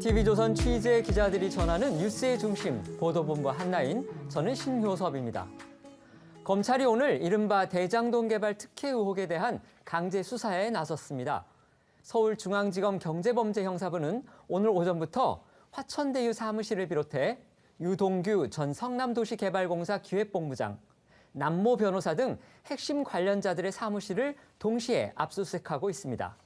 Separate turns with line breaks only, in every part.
TV조선 취재 기자들이 전하는 뉴스의 중심, 보도본부 한라인, 저는 신효섭입니다. 검찰이 오늘 이른바 대장동 개발 특혜 의혹에 대한 강제 수사에 나섰습니다. 서울중앙지검 경제범죄형사부는 오늘 오전부터 화천대유 사무실을 비롯해 유동규 전 성남도시개발공사 기획본부장, 남모 변호사 등 핵심 관련자들의 사무실을 동시에 압수수색하고 있습니다.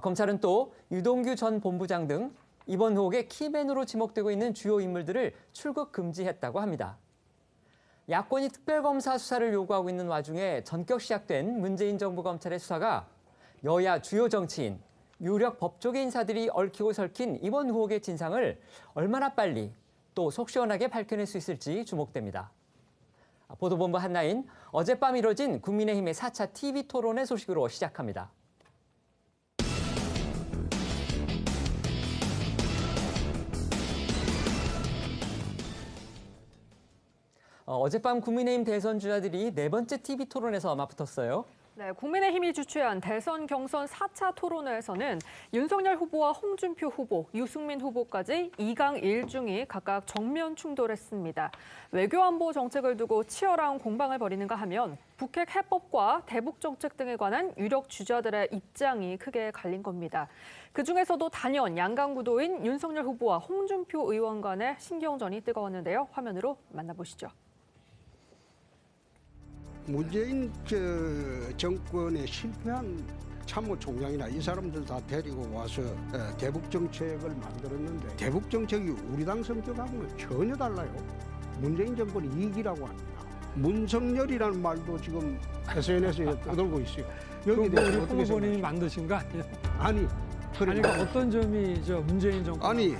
검찰은 또 유동규 전 본부장 등 이번 의혹의 키맨으로 지목되고 있는 주요 인물들을 출국 금지했다고 합니다. 야권이 특별검사 수사를 요구하고 있는 와중에 전격 시작된 문재인 정부 검찰의 수사가 여야 주요 정치인, 유력 법조계 인사들이 얽히고 설킨 이번 의혹의 진상을 얼마나 빨리 또 속 시원하게 밝혀낼 수 있을지 주목됩니다. 보도본부 한라인, 어젯밤 이뤄진 국민의힘의 4차 TV 토론회 소식으로 시작합니다. 어젯밤 국민의힘 대선 주자들이 네 번째 TV 토론에서 맞붙었어요.
네, 국민의힘이 주최한 대선 경선 4차 토론회에서는 윤석열 후보와 홍준표 후보, 유승민 후보까지 2강 1중이 각각 정면 충돌했습니다. 외교안보 정책을 두고 치열한 공방을 벌이는가 하면 북핵 해법과 대북 정책 등에 관한 유력 주자들의 입장이 크게 갈린 겁니다. 그중에서도 단연 양강 구도인 윤석열 후보와 홍준표 의원 간의 신경전이 뜨거웠는데요. 화면으로 만나보시죠.
문재인 정권의 실패한 참모총장이나 이 사람들 다 데리고 와서 대북 정책을 만들었는데 대북 정책이 우리 당 성격하고는 전혀 달라요. 문재인 정권이 이기라고 합니다. 문성열이라는 말도 지금 SNS에 떠돌고 있어요.
여기 우리 후보님이 만드신 거 아니에요?
아니,
그러니까 어떤 점이 저 문재인 정권
아니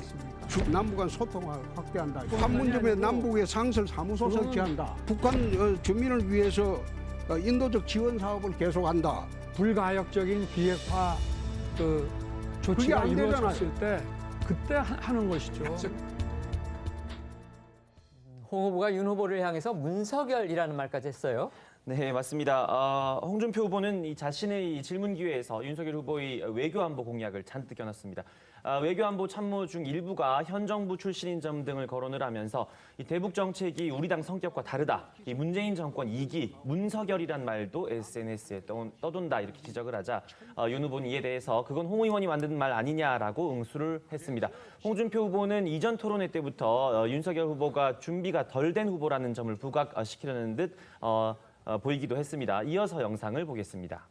남북 간 소통을 확대한다. 판문점에 남북의 상설 사무소 설치한다. 북한 주민을 위해서 인도적 지원 사업을 계속한다.
불가역적인 비핵화 그 조치가 이루어졌을 때 그때 하는 것이죠.
홍 후보가 윤 후보를 향해서 문서결이라는 말까지 했어요.
네, 맞습니다. 홍준표 후보는 이 자신의 이 질문 기회에서 윤석열 후보의 외교안보 공약을 잔뜩 겨눴습니다. 외교안보 참모 중 일부가 현 정부 출신인 점 등을 거론을 하면서 이 대북 정책이 우리 당 성격과 다르다. 이 문재인 정권 2기 문서결이란 말도 SNS에 떠돈다 이렇게 지적을 하자 윤 후보는 이에 대해서 그건 홍 의원이 만든 말 아니냐라고 응수를 했습니다. 홍준표 후보는 이전 토론회 때부터 윤석열 후보가 준비가 덜 된 후보라는 점을 부각시키려는 듯 보이기도 했습니다. 이어서 영상을 보겠습니다.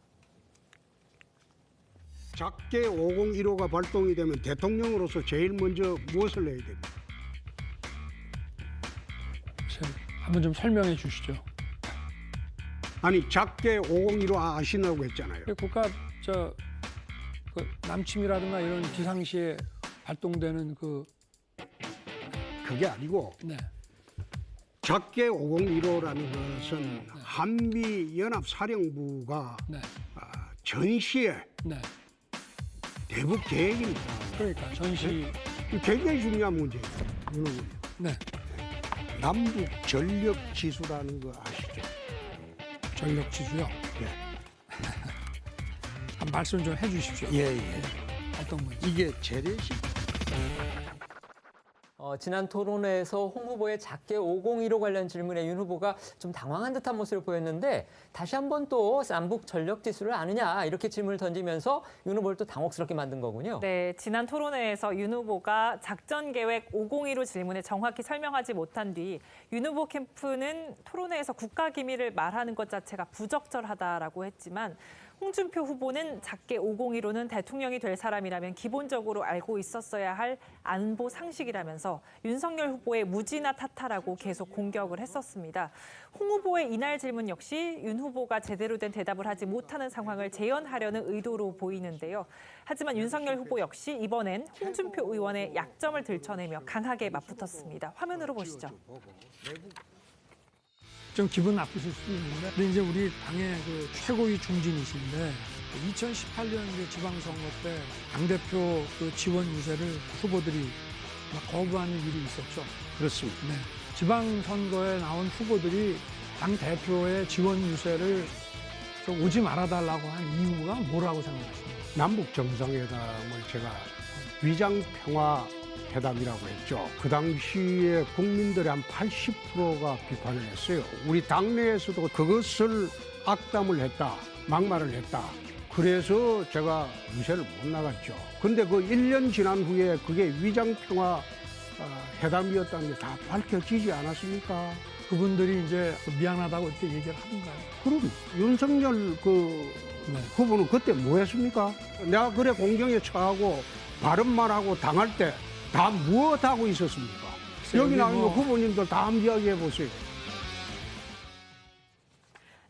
작게 5015가 발동이 되면 대통령으로서 제일 먼저 무엇을 해야 됩니까?
한번 좀 설명해 주시죠.
아니 작게 5015 아시나고 했잖아요.
국가 그 남침이라든가 이런 비상시에 발동되는
그게 아니고
네.
작게 5015라는 것은 한미연합사령부가
네.
전시에
네.
대북 계획입니다.
그러니까 전시.
굉장히 중요한 문제예요.
네.
남북 전력 지수라는 거 아시죠?
전력 지수요.
네.
한 말씀 좀 해주십시오.
예.
어떤 건지.
이게 재래식.
지난 토론회에서 홍 후보의 작게 5015 관련 질문에 윤 후보가 좀 당황한 듯한 모습을 보였는데 다시 한번 또 남북 전력 지수를 아느냐 이렇게 질문을 던지면서 윤 후보를 또 당혹스럽게 만든 거군요.
네, 지난 토론회에서 윤 후보가 작전 계획 501호 질문에 정확히 설명하지 못한 뒤 윤 후보 캠프는 토론회에서 국가 기밀을 말하는 것 자체가 부적절하다라고 했지만 홍준표 후보는 작게 501호는 대통령이 될 사람이라면 기본적으로 알고 있었어야 할 안보 상식이라면서 윤석열 후보의 무지나 탓하라고 계속 공격을 했었습니다. 홍 후보의 이날 질문 역시 윤 후보가 제대로 된 대답을 하지 못하는 상황을 재현하려는 의도로 보이는데요. 하지만 윤석열 후보 역시 이번엔 홍준표 의원의 약점을 들춰내며 강하게 맞붙었습니다. 화면으로 보시죠.
좀 기분 나쁘실 수도 있는데, 근데 이제 우리 당의 그 최고위 중진이신데 2018년 지방선거 때 당대표 그 지원 유세를 후보들이 막 거부하는 일이 있었죠.
그렇습니다.
네. 지방선거에 나온 후보들이 당 대표의 지원 유세를 좀 오지 말아달라고 한 이유가 뭐라고 생각하십니까?
남북 정상회담을 제가 위장평화 회담이라고 했죠. 그 당시에 국민들의 한 80%가 비판을 했어요. 우리 당내에서도 그것을 악담을 했다, 막말을 했다. 그래서 제가 유세를 못 나갔죠. 근데 그 1년 지난 후에 그게 위장평화 회담이었다는 게 다 밝혀지지 않았습니까?
그분들이 이제 미안하다고 이렇게 얘기를 하던가요?
그럼 윤석열 후보는 그때 뭐 했습니까? 내가 그래 공경에 처하고 바른말 하고 당할 때 다 무엇하고 있었습니까? 여기 나와 있는 후보님들 다 한번 이야기해 보세요.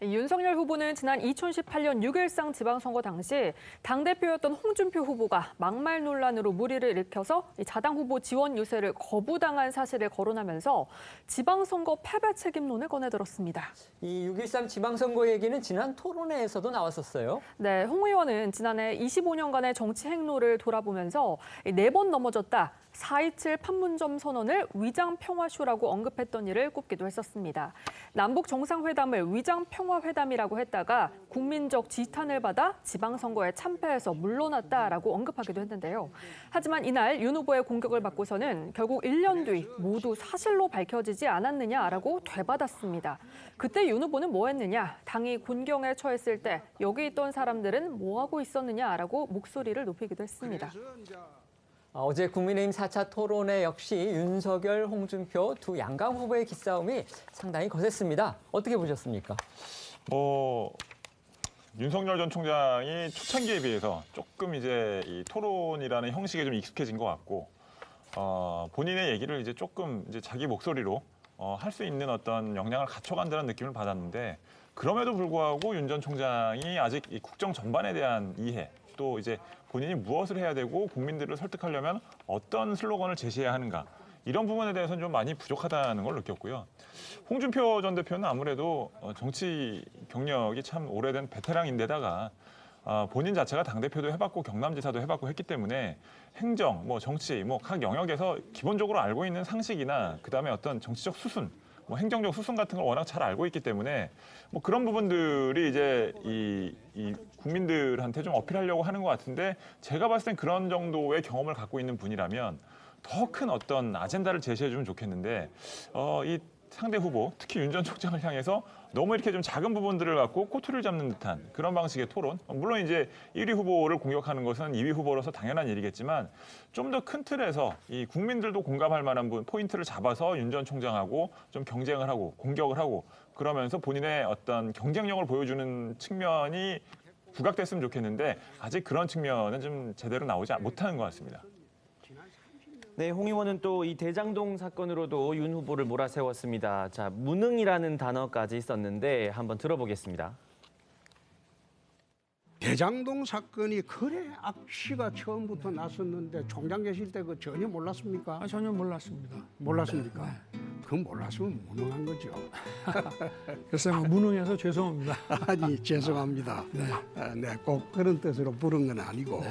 윤석열 후보는 지난 2018년 6.13 지방선거 당시 당대표였던 홍준표 후보가 막말 논란으로 물의를 일으켜서 자당 후보 지원 유세를 거부당한 사실을 거론하면서 지방선거 패배 책임론을 꺼내들었습니다.
이 6.13 지방선거 얘기는 지난 토론회에서도 나왔었어요.
네, 홍 의원은 지난해 25년간의 정치 행로를 돌아보면서 4번 넘어졌다. 4.27 판문점 선언을 위장평화쇼라고 언급했던 일을 꼽기도 했었습니다. 남북 정상회담을 위장평화회담이라고 했다가 국민적 지탄을 받아 지방선거에 참패해서 물러났다라고 언급하기도 했는데요. 하지만 이날 윤 후보의 공격을 받고서는 결국 1년 뒤 모두 사실로 밝혀지지 않았느냐라고 되받았습니다. 그때 윤 후보는 뭐 했느냐? 당이 곤경에 처했을 때 여기 있던 사람들은 뭐 하고 있었느냐라고 목소리를 높이기도 했습니다.
어제 국민의힘 4차 토론회 역시 윤석열, 홍준표 두 양강 후보의 기싸움이 상당히 거셌습니다. 어떻게 보셨습니까?
윤석열 전 총장이 초창기에 비해서 조금 이제 이 토론이라는 형식에 좀 익숙해진 것 같고, 본인의 얘기를 이제 조금 이제 자기 목소리로 할 수 있는 어떤 역량을 갖춰간다는 느낌을 받았는데, 그럼에도 불구하고 윤 전 총장이 아직 이 국정 전반에 대한 이해, 또 이제 본인이 무엇을 해야 되고 국민들을 설득하려면 어떤 슬로건을 제시해야 하는가, 이런 부분에 대해서는 좀 많이 부족하다는 걸 느꼈고요. 홍준표 전 대표는 아무래도 정치 경력이 참 오래된 베테랑인데다가 본인 자체가 당대표도 해봤고 경남지사도 해봤고 했기 때문에 행정, 정치, 각 영역에서 기본적으로 알고 있는 상식이나 그다음에 어떤 정치적 수순, 행정적 수순 같은 걸 워낙 잘 알고 있기 때문에 그런 부분들이 이제 이 국민들한테 좀 어필하려고 하는 것 같은데, 제가 봤을 땐 그런 정도의 경험을 갖고 있는 분이라면 더 큰 어떤 아젠다를 제시해주면 좋겠는데, 이 상대 후보, 특히 윤 전 총장을 향해서 너무 이렇게 좀 작은 부분들을 갖고 꼬투리를 잡는 듯한 그런 방식의 토론. 물론 이제 1위 후보를 공격하는 것은 2위 후보로서 당연한 일이겠지만, 좀 더 큰 틀에서 이 국민들도 공감할 만한 포인트를 잡아서 윤 전 총장하고 좀 경쟁을 하고 공격을 하고, 그러면서 본인의 어떤 경쟁력을 보여주는 측면이 부각됐으면 좋겠는데, 아직 그런 측면은 좀 제대로 나오지 못하는 것 같습니다.
네, 홍 의원은 또 이 대장동 사건으로도 윤 후보를 몰아세웠습니다. 자, 무능이라는 단어까지 있었는데 한번 들어보겠습니다.
대장동 사건이 그래 악취가 처음부터 났었는데 총장 계실 때 그 전혀 몰랐습니까?
전혀 몰랐습니다.
몰랐습니까? 그건 몰랐으면 무능한 거죠.
글쎄 무능해서 죄송합니다.
아니 죄송합니다. 네, 꼭 그런 뜻으로 부른 건 아니고.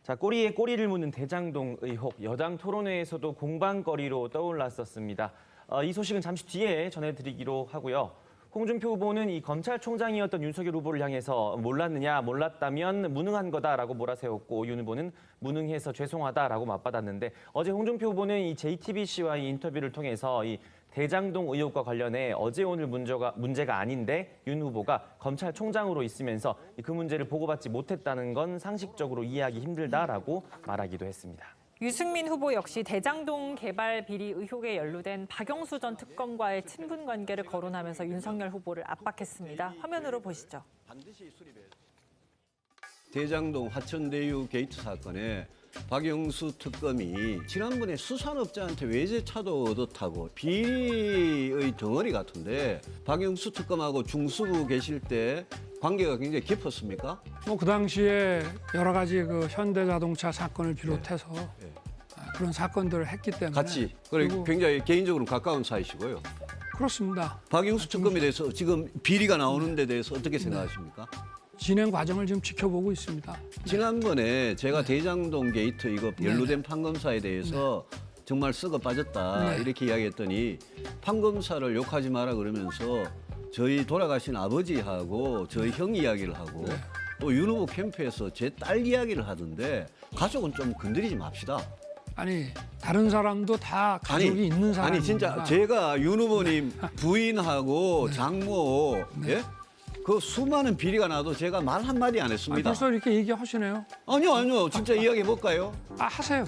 자, 꼬리에 꼬리를 무는 대장동 의혹, 여당 토론회에서도 공방거리로 떠올랐었습니다. 이 소식은 잠시 뒤에 전해드리기로 하고요. 홍준표 후보는 이 검찰총장이었던 윤석열 후보를 향해서 몰랐느냐, 몰랐다면 무능한 거다라고 몰아세웠고, 윤 후보는 무능해서 죄송하다라고 맞받았는데, 어제 홍준표 후보는 이 JTBC와의 인터뷰를 통해서 이 대장동 의혹과 관련해 어제 오늘 문제가 아닌데 윤 후보가 검찰총장으로 있으면서 그 문제를 보고받지 못했다는 건 상식적으로 이해하기 힘들다라고 말하기도 했습니다.
유승민 후보 역시 대장동 개발 비리 의혹에 연루된 박영수 전 특검과의 친분 관계를 거론하면서 윤석열 후보를 압박했습니다. 화면으로 보시죠.
대장동 화천대유 게이트 사건에 박영수 특검이 지난번에 수산업자한테 외제차도 얻었다고 비리의 덩어리 같은데, 박영수 특검하고 중수부 계실 때 관계가 굉장히 깊었습니까?
그 당시에 여러 가지 그 현대자동차 사건을 비롯해서 그런 사건들을 했기 때문에
같이. 그리고 굉장히 개인적으로 가까운 사이시고요.
그렇습니다.
박영수 특검에 대해서 지금 비리가 나오는 데 대해서 어떻게 생각하십니까?
진행 과정을 지금 지켜보고 있습니다.
지난번에 제가 대장동 게이트 이거 연루된 판검사에 대해서 정말 썩어 빠졌다 이렇게 이야기했더니, 판검사를 욕하지 마라 그러면서 저희 돌아가신 아버지하고 저희 형 이야기를 하고 또 윤 후보 캠프에서 제 딸 이야기를 하던데 가족은 좀 건드리지 맙시다.
아니 다른 사람도 다 가족이 있는 사람입니다.
아니 진짜 제가 윤 후보님 부인하고 장모 예? 그 수많은 비리가 나도 제가 말 한마디 안 했습니다.
벌써 이렇게 얘기하시네요.
아니요. 진짜 이야기해 볼까요?
하세요.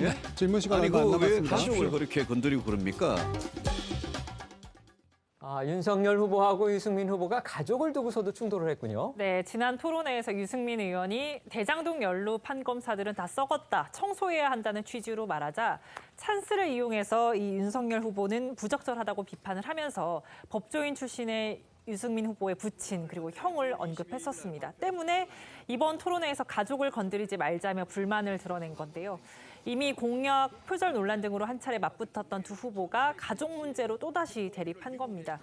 예?
질문 시간
아니
얼마 안
그 왜
남았습니다.
가족을 그렇게 건드리고 그럽니까?
윤석열 후보하고 유승민 후보가 가족을 두고서도 충돌을 했군요.
네, 지난 토론회에서 유승민 의원이 대장동 연루 판검사들은 다 썩었다, 청소해야 한다는 취지로 말하자 찬스를 이용해서 이 윤석열 후보는 부적절하다고 비판을 하면서 법조인 출신의 유승민 후보의 부친 그리고 형을 언급했었습니다. 때문에 이번 토론회에서 가족을 건드리지 말자며 불만을 드러낸 건데요. 이미 공약, 표절 논란 등으로 한 차례 맞붙었던 두 후보가 가족 문제로 또다시 대립한 겁니다.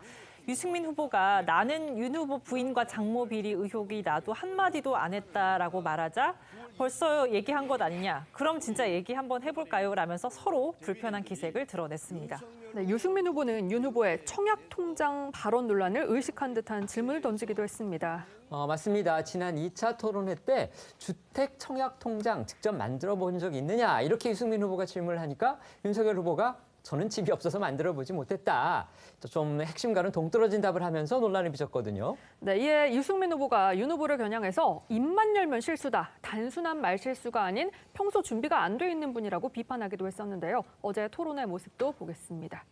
유승민 후보가 나는 윤 후보 부인과 장모 비리 의혹이 나도 한마디도 안 했다라고 말하자 벌써 얘기한 것 아니냐. 그럼 진짜 얘기 한번 해볼까요? 라면서 서로 불편한 기색을 드러냈습니다.
네, 유승민 후보는 윤 후보의 청약 통장 발언 논란을 의식한 듯한 질문을 던지기도 했습니다.
맞습니다. 지난 2차 토론회 때 주택 청약 통장 직접 만들어 본 적 있느냐 이렇게 유승민 후보가 질문을 하니까 윤석열 후보가 저는 집이 없어서 만들어보지 못했다. 좀 핵심과는 동떨어진 답을 하면서 논란을 빚었거든요.
네, 이에 유승민 후보가 윤 후보를 겨냥해서 입만 열면 실수다. 단순한 말실수가 아닌 평소 준비가 안 돼 있는 분이라고 비판하기도 했었는데요. 어제 토론회 모습도 보겠습니다.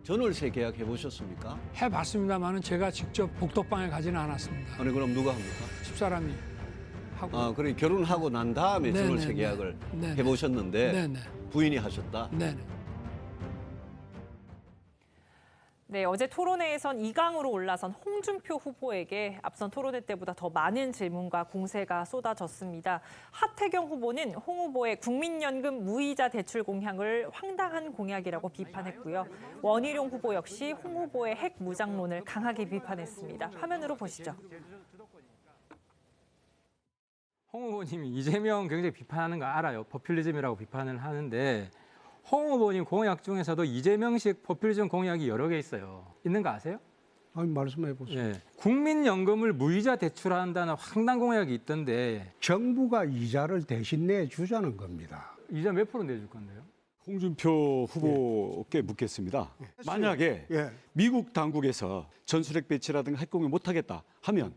전월세 계약 해보셨습니까?
해봤습니다만은 제가 직접 복덕방에 가지는 않았습니다.
아니 그럼 누가 합니까?
집사람이 하고.
그래 결혼하고 난 다음에
네네네.
전월세 계약을
네네.
해보셨는데
네네.
부인이 하셨다.
네네.
네, 어제 토론회에선 2강으로 올라선 홍준표 후보에게 앞선 토론회 때보다 더 많은 질문과 공세가 쏟아졌습니다. 하태경 후보는 홍 후보의 국민연금 무이자 대출 공약을 황당한 공약이라고 비판했고요. 원희룡 후보 역시 홍 후보의 핵 무장론을 강하게 비판했습니다. 화면으로 보시죠.
홍 후보님이 이재명 굉장히 비판하는 거 알아요. 포퓰리즘이라고 비판을 하는데 홍 후보님 공약 중에서도 이재명식 포퓰리즘 공약이 여러 개 있어요. 있는 거 아세요?
아니 말씀해 보세요.
예. 국민연금을 무이자 대출한다는 황당 공약이 있던데
정부가 이자를 대신 내주자는 겁니다.
이자 몇 프로 내줄 건데요?
홍준표 후보께 묻겠습니다. 만약에
예.
미국 당국에서 전술핵 배치라든가 핵공유 못하겠다 하면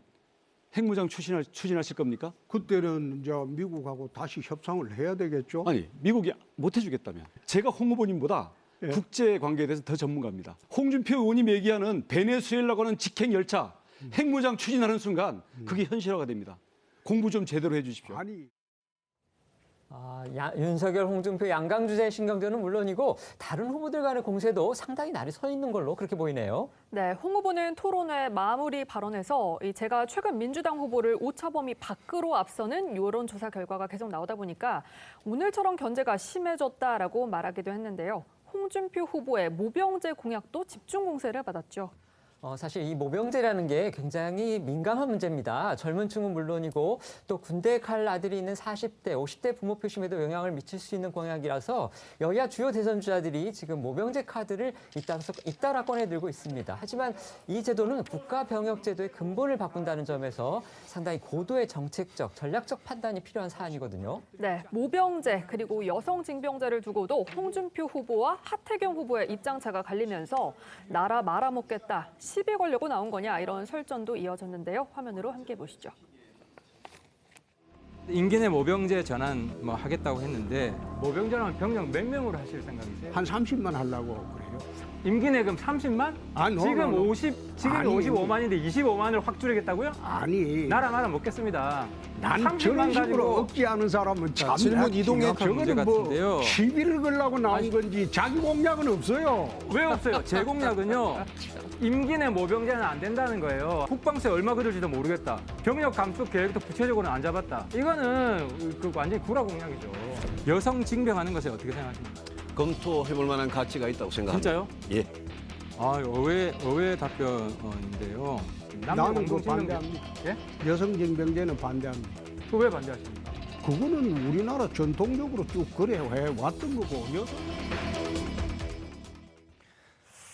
핵무장 추진하실 겁니까?
그때는 이제 미국하고 다시 협상을 해야 되겠죠.
아니 미국이 못 해주겠다면 제가 홍 후보님보다
예.
국제 관계에 대해서 더 전문가입니다. 홍준표 의원님 얘기하는 베네수엘라고 하는 직행 열차 핵무장 추진하는 순간 그게 현실화가 됩니다. 공부 좀 제대로 해주십시오.
아니.
윤석열, 홍준표 양강 주자의 신경전은 물론이고 다른 후보들 간의 공세도 상당히 날이 서 있는 걸로 그렇게 보이네요.
네, 홍 후보는 토론회 마무리 발언에서 제가 최근 민주당 후보를 오차범위 밖으로 앞서는 여론조사 결과가 계속 나오다 보니까 오늘처럼 견제가 심해졌다라고 말하기도 했는데요. 홍준표 후보의 모병제 공약도 집중 공세를 받았죠.
사실 이 모병제라는 게 굉장히 민감한 문제입니다. 젊은 층은 물론이고 또 군대에 갈 아들이 있는 40대, 50대 부모 표심에도 영향을 미칠 수 있는 공약이라서 여야 주요 대선 주자들이 지금 모병제 카드를 잇따라 꺼내들고 있습니다. 하지만 이 제도는 국가병역제도의 근본을 바꾼다는 점에서 상당히 고도의 정책적, 전략적 판단이 필요한 사안이거든요.
네, 모병제 그리고 여성징병제를 두고도 홍준표 후보와 하태경 후보의 입장차가 갈리면서 나라 말아먹겠다. 시비 걸려고 나온 거냐 이런 설전도 이어졌는데요. 화면으로 함께 보시죠.
임기 내 모병제 전환 하겠다고 했는데 모병 전환 병력 몇 명으로 하실 생각이세요?
한 30만 하려고 그래요.
임기 내 그럼 30만? 지금 55만인데 25만을 확 줄이겠다고요?
아니.
나라 말아 먹겠습니다.
난
30만
저런 식으로
가지고
억지하는 사람은 참
질문 이동해
문제
저거는 뭐
같은데요.
시비를 걸려고 나온 건지 자기 공약은 없어요.
왜 없어요? 제 공약은요. 임기 내 모병제는 안 된다는 거예요. 국방세 얼마 그럴지도 모르겠다. 병력 감축 계획도 구체적으로는 안 잡았다. 이거는 완전히 구라 공약이죠. 여성 징병하는 것에 어떻게 생각하십니까?
검토해볼 만한 가치가 있다고 생각합니다.
진짜요?
예.
의외 답변인데요.
나는 그거 반대합니다.
예?
여성징병제는 반대합니다.
그 왜 반대하십니까?
그거는 우리나라 전통적으로 쭉 그래 해왔던 거고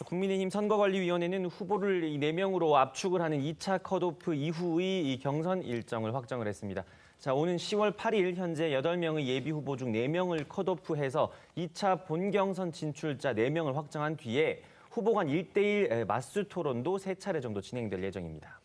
국민의힘 선거관리위원회는 후보를 4명으로 압축을 하는 2차 컷오프 이후의 이 경선 일정을 확정을 했습니다. 자, 오는 10월 8일 현재 8명의 예비 후보 중 4명을 컷오프해서 2차 본경선 진출자 4명을 확정한 뒤에 후보 간 1대1 맞수 토론도 3차례 정도 진행될 예정입니다.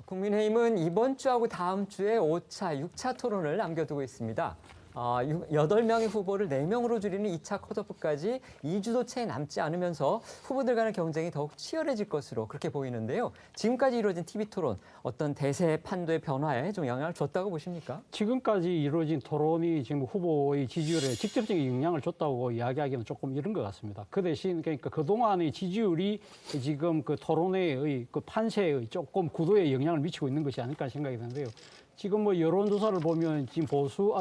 국민의힘은 이번 주하고 다음 주에 5차, 6차 토론을 남겨두고 있습니다. 8명의 후보를 4명으로 줄이는 2차 컷오프까지 2주도 채 남지 않으면서 후보들 간의 경쟁이 더욱 치열해질 것으로 그렇게 보이는데요. 지금까지 이루어진 TV토론, 어떤 대세 판도의 변화에 좀 영향을 줬다고 보십니까?
지금까지 이루어진 토론이 지금 후보의 지지율에 직접적인 영향을 줬다고 이야기하기는 조금 이른 것 같습니다. 그 대신 그러니까 그동안의 지지율이 지금 그 토론회의 그 판세의 조금 구도에 영향을 미치고 있는 것이 아닐까 생각이 드는데요. 지금 뭐 여론조사를 보면 지금 보수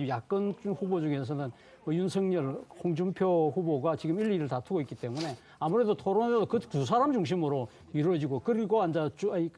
야권 후보 중에서는 뭐 윤석열, 홍준표 후보가 지금 1, 2를 다투고 있기 때문에 아무래도 토론회도 그 두 사람 중심으로 이루어지고 그리고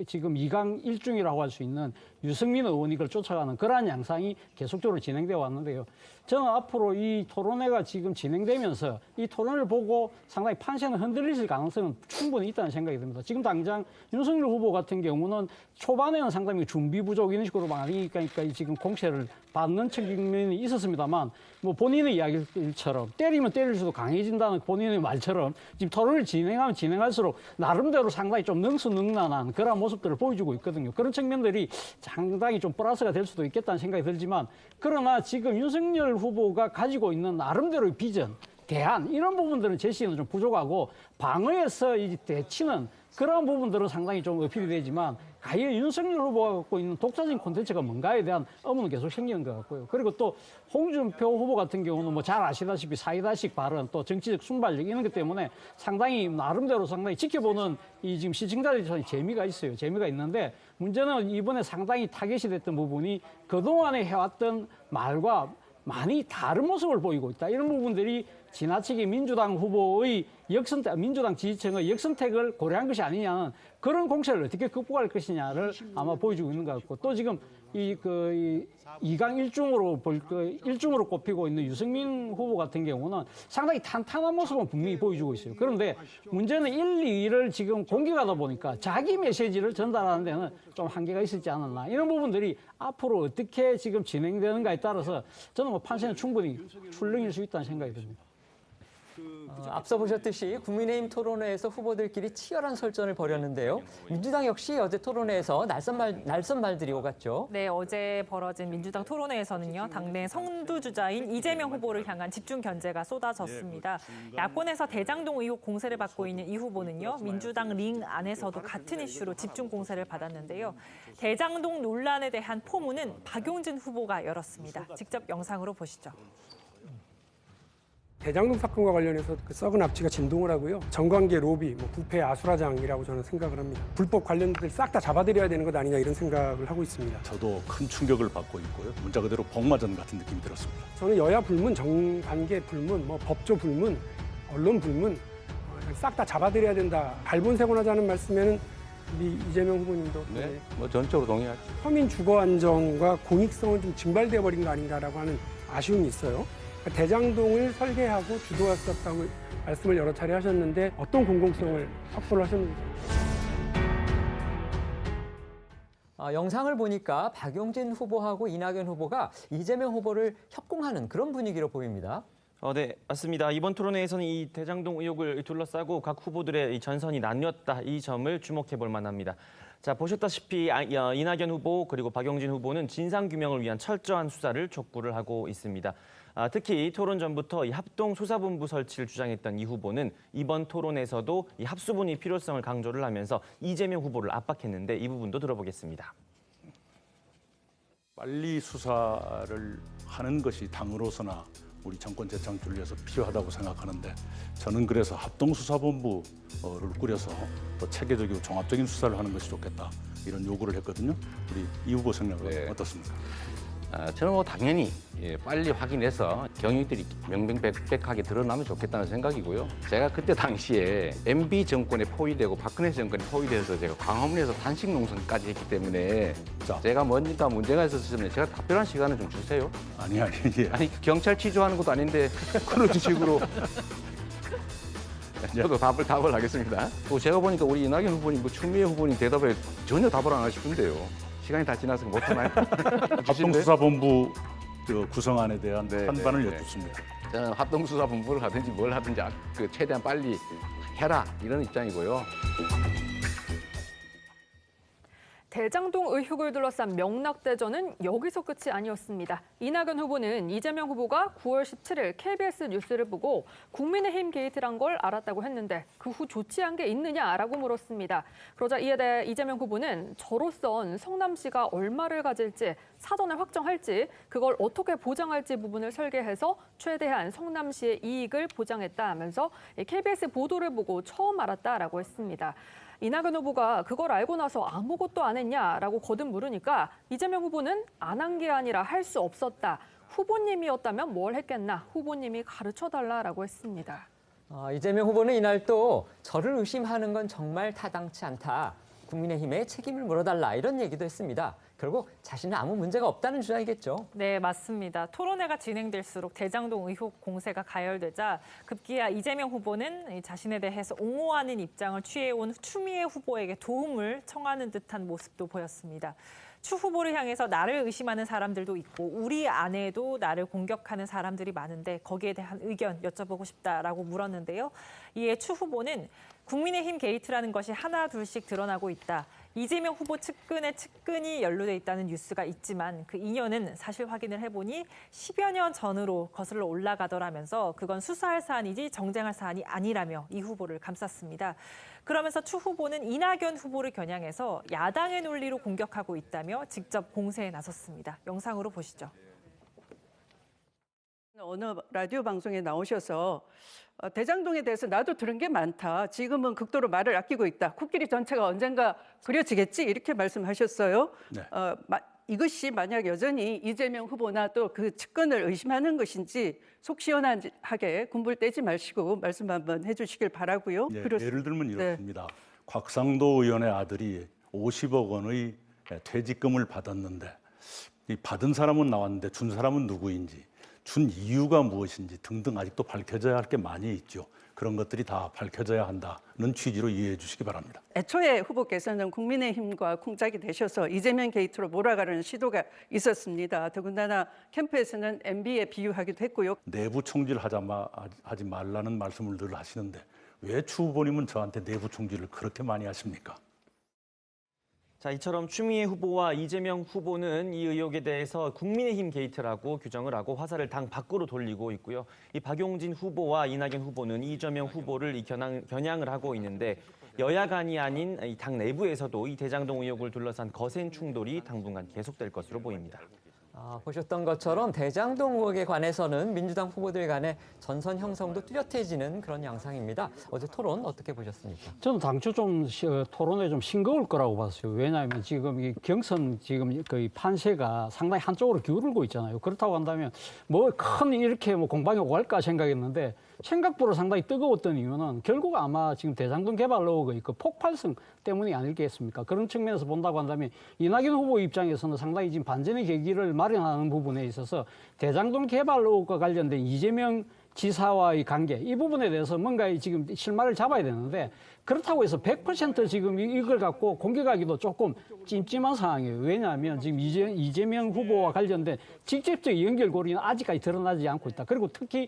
지금 2강 1중이라고 할 수 있는 유승민 의원이 그걸 쫓아가는 그러한 양상이 계속적으로 진행되어 왔는데요. 저는 앞으로 이 토론회가 지금 진행되면서 이 토론을 보고 상당히 판세는 흔들리실 가능성은 충분히 있다는 생각이 듭니다. 지금 당장 윤석열 후보 같은 경우는 초반에는 상당히 준비 부족 이런 식으로 많이 그러니까 지금 공세를 받는 측면이 있었습니다만 뭐 본인의 이야기처럼 때리면 때릴수록 강해진다는 본인의 말처럼 지금 토론을 진행하면 진행할수록 나름대로 상당히 좀 능수능란한 그런 모습들을 보여주고 있거든요. 그런 측면들이 상당히 좀 플러스가 될 수도 있겠다는 생각이 들지만 그러나 지금 윤석열 후보가 가지고 있는 나름대로의 비전, 대안 이런 부분들은 제시는 좀 부족하고 방어에서 이 대치는 그런 부분들은 상당히 좀 어필이 되지만 과연 윤석열 후보가 갖고 있는 독자적인 콘텐츠가 뭔가에 대한 의문은 계속 생기는 것 같고요. 그리고 또 홍준표 후보 같은 경우는 뭐 잘 아시다시피 사이다식 발언 또 정치적 순발력 이런 것 때문에 상당히 나름대로 상당히 지켜보는 이 지금 시청자들이 재미가 있어요. 재미가 있는데 문제는 이번에 상당히 타겟이 됐던 부분이 그동안에 해왔던 말과 많이 다른 모습을 보이고 있다. 이런 부분들이 지나치게 민주당 후보의 민주당 지지층의 역선택을 고려한 것이 아니냐는 그런 공세를 어떻게 극복할 것이냐를 아마 보여주고 있는 것 같고 또 지금 이 2강 1중으로 꼽히고 있는 유승민 후보 같은 경우는 상당히 탄탄한 모습은 분명히 보여주고 있어요. 그런데 문제는 1, 2를 지금 공격하다 보니까 자기 메시지를 전달하는 데는 좀 한계가 있었지 않았나. 이런 부분들이 앞으로 어떻게 지금 진행되는가에 따라서 저는 뭐 판세는 충분히 출렁일 수 있다는 생각이 듭니다.
앞서 보셨듯이 국민의힘 토론회에서 후보들끼리 치열한 설전을 벌였는데요. 민주당 역시 어제 토론회에서 날선 말들이 오갔죠.
네, 어제 벌어진 민주당 토론회에서는요. 당내 선두주자인 이재명 후보를 향한 집중 견제가 쏟아졌습니다. 야권에서 대장동 의혹 공세를 받고 있는 이 후보는요. 민주당 링 안에서도 같은 이슈로 집중 공세를 받았는데요. 대장동 논란에 대한 포문은 박용진 후보가 열었습니다. 직접 영상으로 보시죠.
대장동 사건과 관련해서 그 썩은 앞치가 진동을 하고요. 정관계 로비, 부패 아수라장이라고 저는 생각을 합니다. 불법 관련들 싹 다 잡아들여야 되는 것 아니냐 이런 생각을 하고 있습니다.
저도 큰 충격을 받고 있고요. 문자 그대로 복마전 같은 느낌이 들었습니다.
저는 여야 불문, 정관계 불문, 법조 불문, 언론 불문 싹 다 잡아들여야 된다. 발본색원하자는 말씀에는 우리 이재명 후보님도
네, 전적으로 동의하죠.
서민 주거 안정과 공익성은 좀 증발되어 버린 거 아닌가라고 하는 아쉬움이 있어요. 대장동을 설계하고 주도할 수 없다고 말씀을 여러 차례 하셨는데 어떤 공공성을 확보를 하셨는지.
영상을 보니까 박용진 후보하고 이낙연 후보가 이재명 후보를 협공하는 그런 분위기로 보입니다.
네, 맞습니다. 이번 토론회에서는 이 대장동 의혹을 둘러싸고 각 후보들의 이 전선이 나뉘었다. 이 점을 주목해 볼 만합니다. 자, 보셨다시피 이낙연 후보 그리고 박용진 후보는 진상규명을 위한 철저한 수사를 촉구를 하고 있습니다. 특히 토론 전부터 이 합동수사본부 설치를 주장했던 이 후보는 이번 토론에서도 이 합수본의 필요성을 강조를 하면서 이재명 후보를 압박했는데 이 부분도 들어보겠습니다.
빨리 수사를 하는 것이 당으로서나 우리 정권 재창출을 위해서 필요하다고 생각하는데 저는 그래서 합동수사본부를 꾸려서 더 체계적이고 종합적인 수사를 하는 것이 좋겠다 이런 요구를 했거든요. 우리 이 후보 생각은 어떻습니까?
저는 뭐 당연히 빨리 확인해서 경위들이 명명백백하게 드러나면 좋겠다는 생각이고요. 제가 그때 당시에 MB 정권에 포위되고 박근혜 정권에 포위돼서 제가 광화문에서 단식 농성까지 했기 때문에 제가 뭔가 문제가 있었으면 제가 답변할 시간을 좀 주세요.
아니
경찰 취조하는 것도 아닌데 그런 식으로 저도 답을 하겠습니다. 또 제가 보니까 우리 이낙연 후보님, 추미애 후보님 대답에 전혀 답을 안 하시던데요. 시간이 다 지나서 못하나요?
합동수사본부 구성안에 대한 찬반을 여쭙습니다.
저는 합동수사본부를 하든지 뭘 하든지 최대한 빨리 해라 이런 입장이고요.
대장동 의혹을 둘러싼 명락대전은 여기서 끝이 아니었습니다. 이낙연 후보는 이재명 후보가 9월 17일 KBS 뉴스를 보고 국민의힘 게이트란 걸 알았다고 했는데 그 후 조치한 게 있느냐라고 물었습니다. 그러자 이에 대해 이재명 후보는 저로선 성남시가 얼마를 가질지 사전에 확정할지 그걸 어떻게 보장할지 부분을 설계해서 최대한 성남시의 이익을 보장했다면서 KBS 보도를 보고 처음 알았다라고 했습니다. 이낙연 후보가 그걸 알고 나서 아무것도 안 했냐라고 거듭 물으니까 이재명 후보는 안 한 게 아니라 할 수 없었다. 후보님이었다면 뭘 했겠나. 후보님이 가르쳐달라라고 했습니다.
이재명 후보는 이날 또 저를 의심하는 건 정말 타당치 않다. 국민의힘에 책임을 물어달라 이런 얘기도 했습니다. 결국 자신은 아무 문제가 없다는 주장이겠죠.
네, 맞습니다. 토론회가 진행될수록 대장동 의혹 공세가 가열되자 급기야 이재명 후보는 자신에 대해서 옹호하는 입장을 취해온 추미애 후보에게 도움을 청하는 듯한 모습도 보였습니다. 추 후보를 향해서 나를 의심하는 사람들도 있고 우리 안에도 나를 공격하는 사람들이 많은데 거기에 대한 의견 여쭤보고 싶다라고 물었는데요. 이에 추 후보는 국민의힘 게이트라는 것이 하나 둘씩 드러나고 있다. 이재명 후보 측근에 측근이 연루돼 있다는 뉴스가 있지만 그 인연은 사실 확인을 해보니 10여 년 전으로 거슬러 올라가더라면서 그건 수사할 사안이지 정쟁할 사안이 아니라며 이 후보를 감쌌습니다. 그러면서 추 후보는 이낙연 후보를 겨냥해서 야당의 논리로 공격하고 있다며 직접 공세에 나섰습니다. 영상으로 보시죠.
어느 라디오 방송에 나오셔서 대장동에 대해서 나도 들은 게 많다. 지금은 극도로 말을 아끼고 있다. 코끼리 전체가 언젠가 그려지겠지 이렇게 말씀하셨어요.
네.
이것이 만약 여전히 이재명 후보나 또 그 측근을 의심하는 것인지 속 시원하게 군불 떼지 마시고 말씀 한번 해주시길 바라고요.
네, 예를 들면 이렇습니다. 곽상도 의원의 아들이 50억 원의 퇴직금을 받았는데 이 받은 사람은 나왔는데 준 사람은 누구인지 준 이유가 무엇인지 등등 아직도 밝혀져야 할 게 많이 있죠. 그런 것들이 다 밝혀져야 한다는 취지로 이해해 주시기 바랍니다.
애초에 후보께서는 국민의힘과 콩짝이 되셔서 이재명 게이트로 몰아가려는 시도가 있었습니다. 더군다나 캠프에서는 MB에 비유하기도 했고요.
내부 총질 하지 말라는 말씀을 늘 하시는데 왜 추 후보님은 저한테 내부 총질을 그렇게 많이 하십니까?
자, 이처럼 추미애 후보와 이재명 후보는 이 의혹에 대해서 국민의힘 게이트라고 규정을 하고 화살을 당 밖으로 돌리고 있고요. 이 박용진 후보와 이낙연 후보는 이재명 후보를 겨냥을 하고 있는데 여야 간이 아닌 이 당 내부에서도 이 대장동 의혹을 둘러싼 거센 충돌이 당분간 계속될 것으로 보입니다.
보셨던 것처럼 대장동 의혹에 관해서는 민주당 후보들 간의 전선 형성도 뚜렷해지는 그런 양상입니다. 어제 토론 어떻게 보셨습니까?
저는 당초 좀 토론에 좀 싱거울 거라고 봤어요. 왜냐하면 지금 이 경선 지금 거의 판세가 상당히 한쪽으로 기울고 있잖아요. 그렇다고 한다면 뭐 큰 이렇게 뭐 공방이 오갈까 생각했는데 생각보다 상당히 뜨거웠던 이유는 결국 아마 지금 대장동 개발 의혹의 그 폭발성 때문이 아닐겠습니까? 그런 측면에서 본다고 한다면 이낙연 후보 입장에서는 상당히 지금 반전의 계기를 마련하는 부분에 있어서 대장동 개발 의혹과 관련된 이재명 지사와의 관계 이 부분에 대해서 뭔가 지금 실마리를 잡아야 되는데 그렇다고 해서 100% 지금 이걸 갖고 공격하기도 조금 찜찜한 상황이에요. 왜냐하면 지금 이재명 후보와 관련된 직접적 연결고리는 아직까지 드러나지 않고 있다. 그리고 특히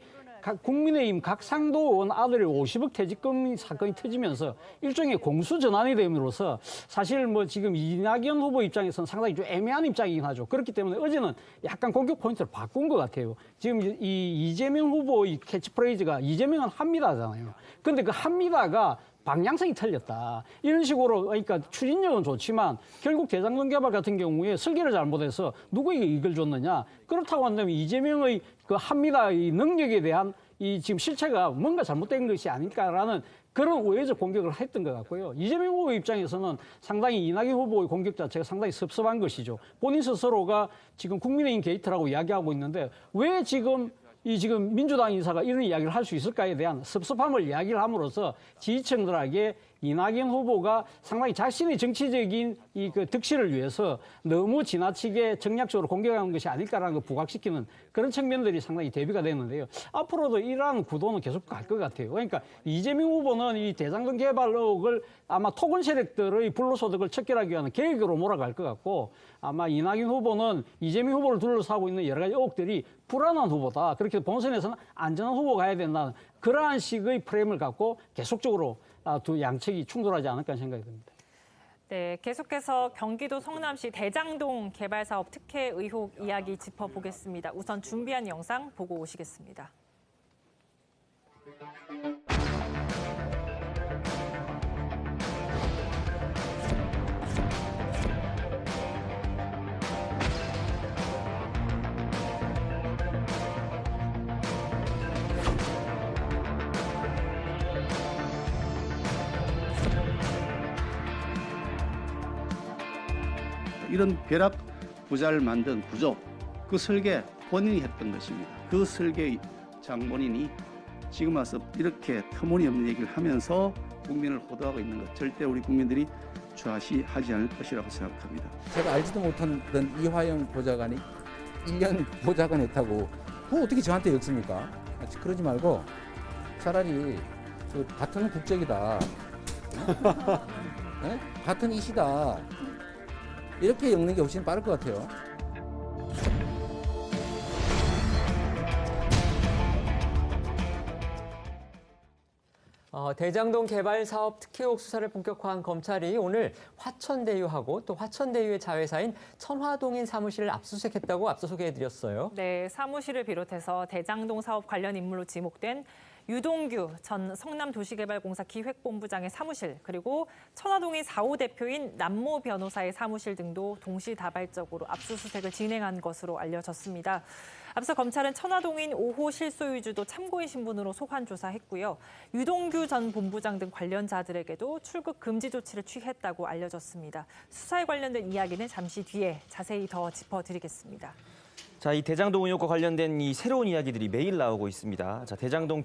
국민의힘 곽상도 의원 아들의 50억 퇴직금 사건이 터지면서 일종의 공수 전환이 됨으로써 사실 뭐 지금 이낙연 후보 입장에서는 상당히 좀 애매한 입장이긴 하죠. 그렇기 때문에 어제는 약간 공격 포인트를 바꾼 것 같아요. 지금 이 이재명 후보의 캐치프레이즈가 이재명은 합니다잖아요. 그런데 그 합니다가 방향성이 틀렸다. 이런 식으로 그러니까 추진력은 좋지만 결국 대장동 개발 같은 경우에 설계를 잘못해서 누구에게 이익을 줬느냐. 그렇다고 한다면 이재명의 그 합니다의 능력에 대한 이 지금 실체가 뭔가 잘못된 것이 아닐까라는 그런 오해적 공격을 했던 것 같고요. 이재명 후보 입장에서는 상당히 이낙연 후보의 공격 자체가 상당히 섭섭한 것이죠. 본인 스스로가 지금 국민의힘 게이트라고 이야기하고 있는데 왜 지금 이 지금 민주당 인사가 이런 이야기를 할 수 있을까에 대한 섭섭함을 이야기를 함으로써 지지층들에게 이낙연 후보가 상당히 자신의 정치적인 이 그 득실을 위해서 너무 지나치게 정략적으로 공격하는 것이 아닐까라는 걸 부각시키는 그런 측면들이 상당히 대비가 되는데요. 앞으로도 이러한 구도는 계속 갈 것 같아요. 그러니까 이재명 후보는 이 대장동 개발 의혹을 아마 토건 세력들의 불로소득을 척결하기 위한 계획으로 몰아갈 것 같고 아마 이낙연 후보는 이재명 후보를 둘러싸고 있는 여러 가지 의혹들이 불안한 후보다. 그렇게 본선에서는 안전한 후보가 가야 된다는 그러한 식의 프레임을 갖고 계속적으로 두 양측이 충돌하지 않을까 생각이 듭니다.
네, 계속해서 경기도 성남시 대장동 개발 사업 특혜 의혹 이야기 짚어보겠습니다. 우선 준비한 영상 보고 오시겠습니다.
이런 벼락 부자를 만든 구조, 그 설계 본인이 했던 것입니다. 그 설계 장본인이 지금 와서 이렇게 터무니없는 얘기를 하면서 국민을 호도하고 있는 것, 절대 우리 국민들이 좌시하지 않을 것이라고 생각합니다.
제가 알지도 못한 그런 이화영 보좌관이 1년 보좌관 했다고 그거 어떻게 저한테 엮습니까? 그러지 말고 차라리 같은 국적이다, 네? 같은 이시다, 이렇게 엮는 게 훨씬 빠를 것 같아요.
대장동 개발 사업 특혜 의혹 수사를 본격화한 검찰이 오늘 화천대유하고 또 화천대유의 자회사인 천화동인 사무실을 압수수색했다고 앞서 소개해드렸어요.
네, 사무실을 비롯해서 대장동 사업 관련 인물로 지목된 유동규 전 성남도시개발공사 기획본부장의 사무실, 그리고 천화동인 4호 대표인 남모 변호사의 사무실 등도 동시다발적으로 압수수색을 진행한 것으로 알려졌습니다. 앞서 검찰은 천화동인 5호 실소유주도 참고인 신분으로 소환 조사했고요. 유동규 전 본부장 등 관련자들에게도 출국 금지 조치를 취했다고 알려졌습니다. 수사에 관련된 이야기는 잠시 뒤에 자세히 더 짚어드리겠습니다.
자, 이 대장동 의혹과 관련된 이 새로운 이야기들이 매일 나오고 있습니다. 자, 대장동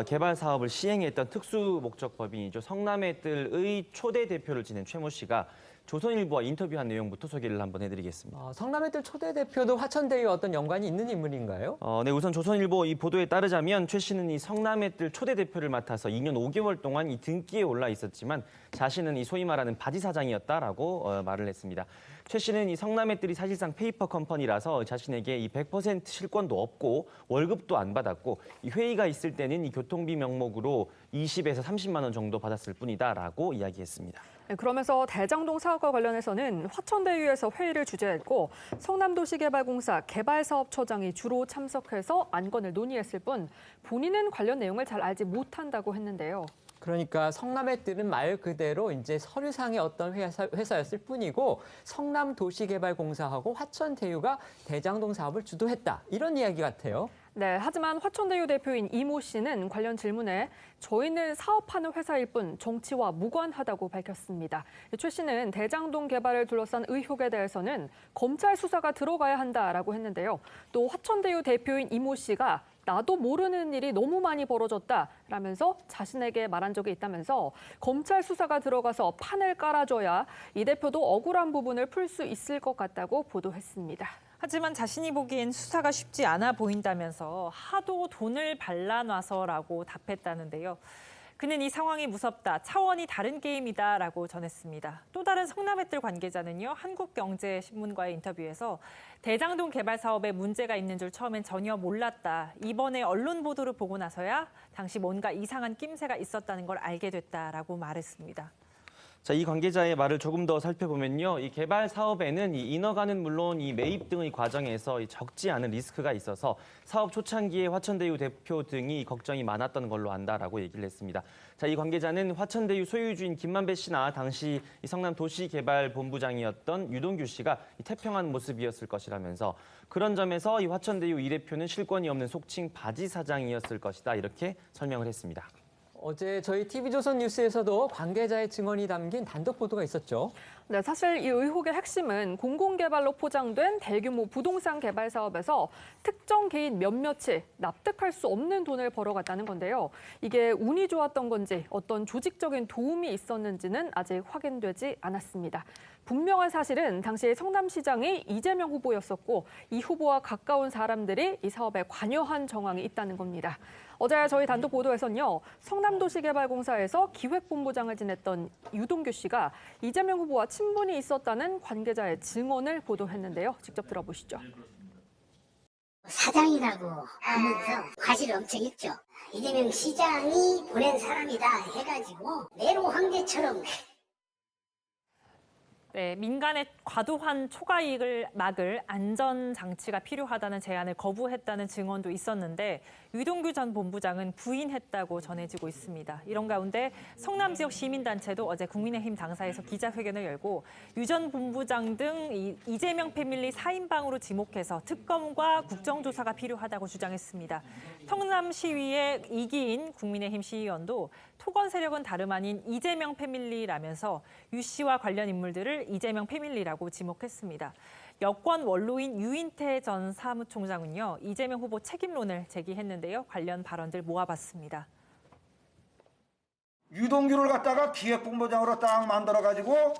개발 사업을 시행했던 특수목적법인이죠. 성남의뜰의 초대 대표를 지낸 최모 씨가 조선일보와 인터뷰한 내용부터 소개를 한번 해드리겠습니다.
성남의뜰 초대 대표도 화천대유와 어떤 연관이 있는 인물인가요?
네, 우선 조선일보 이 보도에 따르자면 최 씨는 이 성남의뜰 초대 대표를 맡아서 2년 5개월 동안 이 등기에 올라 있었지만 자신은 이 소위 말하는 바지 사장이었다라고 말을 했습니다. 최 씨는 이 성남의뜰이 사실상 페이퍼 컴퍼니라서 자신에게 이 100% 실권도 없고 월급도 안 받았고 이 회의가 있을 때는 이 교통비 명목으로 20에서 30만 원 정도 받았을 뿐이다라고 이야기했습니다.
네, 그러면서 대장동 사업과 관련해서는 화천대유에서 회의를 주재했고 성남도시개발공사 개발사업처장이 주로 참석해서 안건을 논의했을 뿐 본인은 관련 내용을 잘 알지 못한다고 했는데요.
그러니까 성남의뜰은 말 그대로 이제 서류상의 어떤 회사였을 뿐이고 성남도시개발공사하고 화천대유가 대장동 사업을 주도했다. 이런 이야기 같아요.
네, 하지만 화천대유 대표인 이모 씨는 관련 질문에 저희는 사업하는 회사일 뿐 정치와 무관하다고 밝혔습니다. 최 씨는 대장동 개발을 둘러싼 의혹에 대해서는 검찰 수사가 들어가야 한다라고 했는데요. 또 화천대유 대표인 이모 씨가 나도 모르는 일이 너무 많이 벌어졌다라면서 자신에게 말한 적이 있다면서 검찰 수사가 들어가서 판을 깔아줘야 이 대표도 억울한 부분을 풀 수 있을 것 같다고 보도했습니다.
하지만 자신이 보기엔 수사가 쉽지 않아 보인다면서 하도 돈을 발라놔서라고 답했다는데요. 그는 이 상황이 무섭다, 차원이 다른 게임이다라고 전했습니다. 또 다른 성남의뜰 관계자는요, 한국경제신문과의 인터뷰에서 대장동 개발 사업에 문제가 있는 줄 처음엔 전혀 몰랐다. 이번에 언론 보도를 보고 나서야 당시 뭔가 이상한 낌새가 있었다는 걸 알게 됐다라고 말했습니다.
자, 이 관계자의 말을 조금 더 살펴보면요. 이 개발 사업에는 이 인허가는 물론 이 매입 등의 과정에서 이 적지 않은 리스크가 있어서 사업 초창기에 화천대유 대표 등이 걱정이 많았던 걸로 안다라고 얘기를 했습니다. 자, 이 관계자는 화천대유 소유주인 김만배 씨나 당시 이 성남도시개발본부장이었던 유동규 씨가 이 태평한 모습이었을 것이라면서 그런 점에서 이 화천대유 이 대표는 실권이 없는 속칭 바지 사장이었을 것이다 이렇게 설명을 했습니다.
어제 저희 TV조선 뉴스에서도 관계자의 증언이 담긴 단독 보도가 있었죠.
네, 사실 이 의혹의 핵심은 공공개발로 포장된 대규모 부동산 개발 사업에서 특정 개인 몇몇이 납득할 수 없는 돈을 벌어갔다는 건데요. 이게 운이 좋았던 건지 어떤 조직적인 도움이 있었는지는 아직 확인되지 않았습니다. 분명한 사실은 당시 성남시장이 이재명 후보였었고 이 후보와 가까운 사람들이 이 사업에 관여한 정황이 있다는 겁니다. 어제 저희 단독 보도에서는요, 성남도시개발공사에서 기획본부장을 지냈던 유동규 씨가 이재명 후보와 친분이 있었다는 관계자의 증언을 보도했는데요. 직접 들어보시죠.
사장이라고 하면서 과실이 엄청 있죠. 이재명 시장이 보낸 사람이다 해가지고 내로 황제처럼
네, 민간의 과도한 초과이익을 막을 안전장치가 필요하다는 제안을 거부했다는 증언도 있었는데 유동규 전 본부장은 부인했다고 전해지고 있습니다. 이런 가운데 성남 지역 시민단체도 어제 국민의힘 당사에서 기자회견을 열고 유 전 본부장 등 이재명 패밀리 4인방으로 지목해서 특검과 국정조사가 필요하다고 주장했습니다. 성남 시위의 이기인 국민의힘 시의원도 토건 세력은 다름 아닌 이재명 패밀리라면서 유 씨와 관련 인물들을 이재명 패밀리라고 지목했습니다. 여권 원로인 유인태 전 사무총장은요, 이재명 후보 책임론을 제기했는데요. 관련 발언들 모아봤습니다.
유동규를 갖다가 기획본부장으로 딱 만들어가지고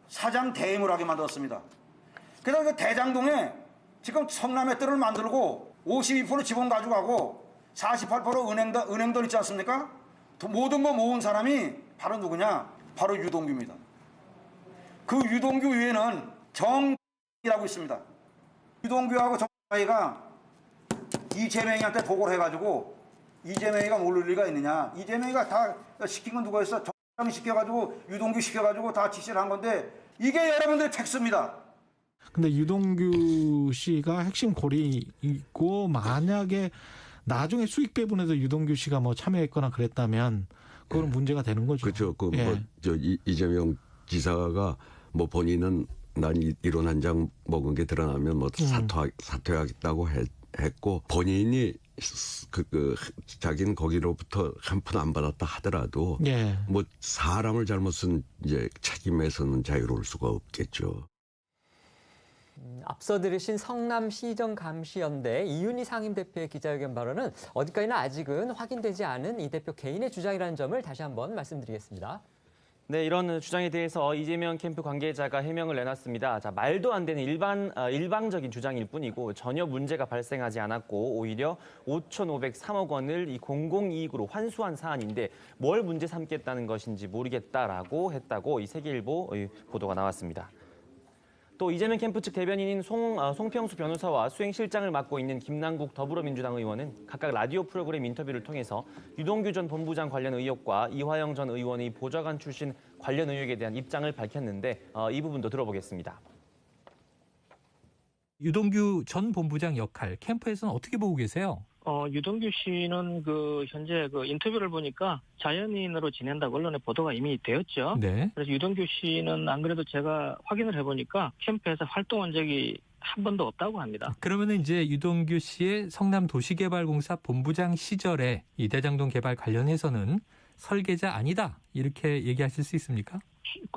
사장 대임을 하게 만들었습니다. 그래서 그 대장동에 지금 성남의 뜰을 만들고 52% 지분 가져가고 48% 은행돈 있지 않습니까? 모든 거 모은 사람이 바로 누구냐? 바로 유동규입니다. 그 유동규 위에는 정이라고 있습니다. 유동규하고 정이가 이재명이한테 보고를 해가지고 이재명이가 모를 리가 있느냐. 이재명이가 다 시킨 건 누가 있어? 정이 시켜가지고 유동규 시켜가지고 다 지시를 한 건데 이게 여러분들의 팩스입니다.
근데 유동규 씨가 핵심 고리이고 만약에 나중에 수익 배분에서 유동규 씨가 뭐 참여했거나 그랬다면 그건 문제가 되는 거죠.
그렇죠. 그
예.
뭐 저 이재명 지사가 뭐 본인은 난 이론 한 장 먹은 게 드러나면 뭐 사퇴하겠다고 했고 본인이 자기는 거기로부터 한 푼 안 받았다 하더라도
예.
뭐 사람을 잘못 쓴 이제 책임에서는 자유로울 수가 없겠죠.
앞서 들으신 성남시정감시연대 이윤희 상임대표의 기자회견 발언은 어디까지나 아직은 확인되지 않은 이 대표 개인의 주장이라는 점을 다시 한번 말씀드리겠습니다.
네, 이런 주장에 대해서 이재명 캠프 관계자가 해명을 내놨습니다. 자, 말도 안 되는 일방적인 주장일 뿐이고 전혀 문제가 발생하지 않았고 오히려 5,503억 원을 이 공공이익으로 환수한 사안인데 뭘 문제 삼겠다는 것인지 모르겠다라고 했다고 이 세계일보 보도가 나왔습니다. 또 이재명 캠프 측 대변인인 송평수 변호사와 수행실장을 맡고 있는 김남국 더불어민주당 의원은 각각 라디오 프로그램 인터뷰를 통해서 유동규 전 본부장 관련 의혹과 이화영 전 의원의 보좌관 출신 관련 의혹에 대한 입장을 밝혔는데 이 부분도 들어보겠습니다.
유동규 전 본부장 역할 캠프에서는 어떻게 보고 계세요?
유동규 씨는 현재 인터뷰를 보니까 자연인으로 지낸다고 언론에 보도가 이미 되었죠.
네.
그래서 유동규 씨는 안 그래도 제가 확인을 해보니까 캠프에서 활동한 적이 한 번도 없다고 합니다.
그러면은 이제 유동규 씨의 성남도시개발공사 본부장 시절에 이 대장동 개발 관련해서는 설계자 아니다 이렇게 얘기하실 수 있습니까?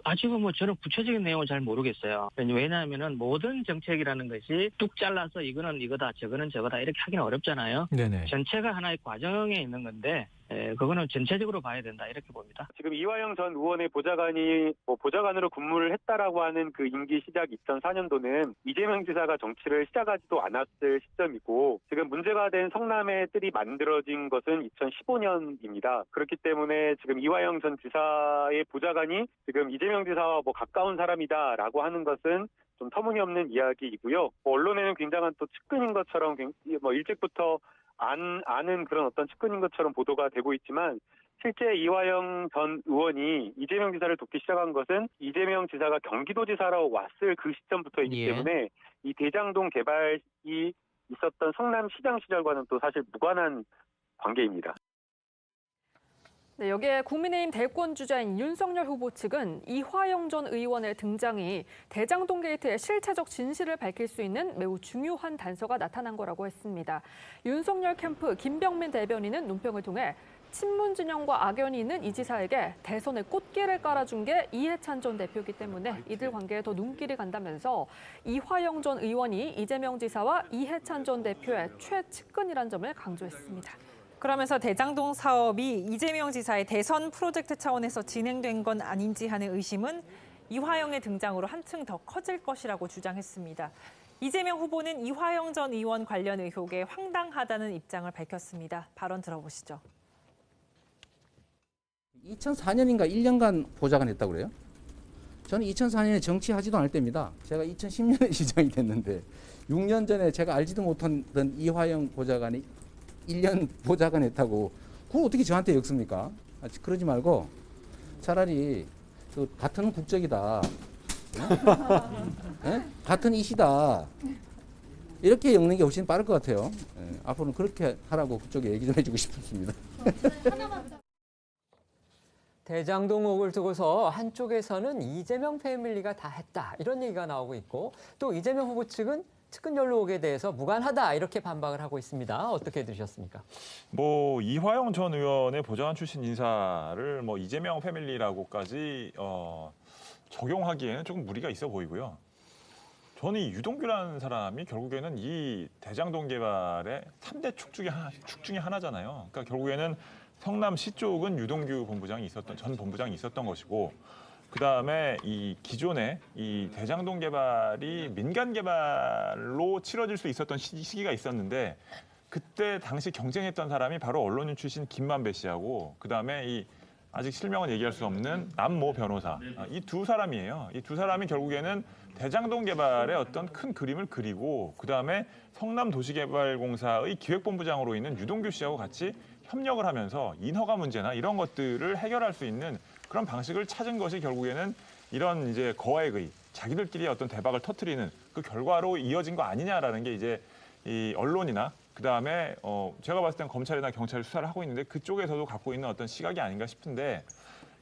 아직은 저는 구체적인 내용을 잘 모르겠어요. 왜냐하면은 모든 정책이라는 것이 뚝 잘라서 이거는 이거다, 저거는 저거다 이렇게 하기는 어렵잖아요.
네네.
전체가 하나의 과정에 있는 건데 그거는 전체적으로 봐야 된다 이렇게 봅니다.
지금 이화영 전 의원의 보좌관이 보좌관으로 근무를 했다라고 하는 그 임기 시작 2004년도는 이재명 지사가 정치를 시작하지도 않았을 시점이고 지금 문제가 된 성남의 뜰이 만들어진 것은 2015년입니다. 그렇기 때문에 지금 이화영 전 지사의 보좌관이 지금 이재명 지사와 가까운 사람이다라고 하는 것은 좀 터무니없는 이야기이고요. 언론에는 굉장한 또 측근인 것처럼 일찍부터 아는 그런 어떤 측근인 것처럼 보도가 되고 있지만 실제 이화영 전 의원이 이재명 지사를 돕기 시작한 것은 이재명 지사가 경기도지사로 왔을 그 시점부터이기 때문에 이 대장동 개발이 있었던 성남시장 시절과는 또 사실 무관한 관계입니다.
네, 여기에 국민의힘 대권 주자인 윤석열 후보 측은 이화영 전 의원의 등장이 대장동 게이트의 실체적 진실을 밝힐 수 있는 매우 중요한 단서가 나타난 거라고 했습니다. 윤석열 캠프 김병민 대변인은 논평을 통해 친문 진영과 악연이 있는 이 지사에게 대선의 꽃길을 깔아준 게 이해찬 전 대표이기 때문에 이들 관계에 더 눈길이 간다면서 이화영 전 의원이 이재명 지사와 이해찬 전 대표의 최측근이란 점을 강조했습니다.
그러면서 대장동 사업이 이재명 지사의 대선 프로젝트 차원에서 진행된 건 아닌지 하는 의심은 이화영의 등장으로 한층 더 커질 것이라고 주장했습니다. 이재명 후보는 이화영 전 의원 관련 의혹에 황당하다는 입장을 밝혔습니다. 발언 들어보시죠.
2004년인가 1년간 보좌관 했다고 그래요? 저는 2004년에 정치하지도 않을 때입니다. 제가 2010년에 시장이 됐는데 6년 전에 제가 알지도 못한 이화영 보좌관이 1년 보좌관 했다고 그걸 어떻게 저한테 엮습니까? 그러지 말고 차라리 같은 국적이다. 네? 같은 이시다. 이렇게 엮는 게 훨씬 빠를 것 같아요. 네, 앞으로는 그렇게 하라고 그쪽에 얘기 좀 해주고 싶습니다.
대장동 의혹을 두고서 한쪽에서는 이재명 패밀리가 다 했다 이런 얘기가 나오고 있고 또 이재명 후보 측은 측근 연루 의혹에 대해서 무관하다 이렇게 반박을 하고 있습니다. 어떻게 들으셨습니까?
뭐 이화영 전 의원의 보좌관 출신 인사를 뭐 이재명 패밀리라고까지 적용하기에는 조금 무리가 있어 보이고요. 저는 이 유동규라는 사람이 결국에는 이 대장동 개발의 3대 축 중에 하나잖아요. 그러니까 결국에는 성남시 쪽은 유동규 본부장이 전 본부장이 있었던 것이고 그다음에 이 기존에 이 대장동 개발이 민간 개발로 치러질 수 있었던 시기가 있었는데 그때 당시 경쟁했던 사람이 바로 언론인 출신 김만배 씨하고 그다음에 이 아직 실명은 얘기할 수 없는 남모 변호사 이 두 사람이에요. 이 두 사람이 결국에는 대장동 개발의 어떤 큰 그림을 그리고 그다음에 성남도시개발공사의 기획본부장으로 있는 유동규 씨하고 같이 협력을 하면서 인허가 문제나 이런 것들을 해결할 수 있는 그런 방식을 찾은 것이 결국에는 이런 이제 거액의 자기들끼리 어떤 대박을 터뜨리는 그 결과로 이어진 거 아니냐라는 게 이제 이 언론이나 그다음에 제가 봤을 땐 검찰이나 경찰이 수사를 하고 있는데 그쪽에서도 갖고 있는 어떤 시각이 아닌가 싶은데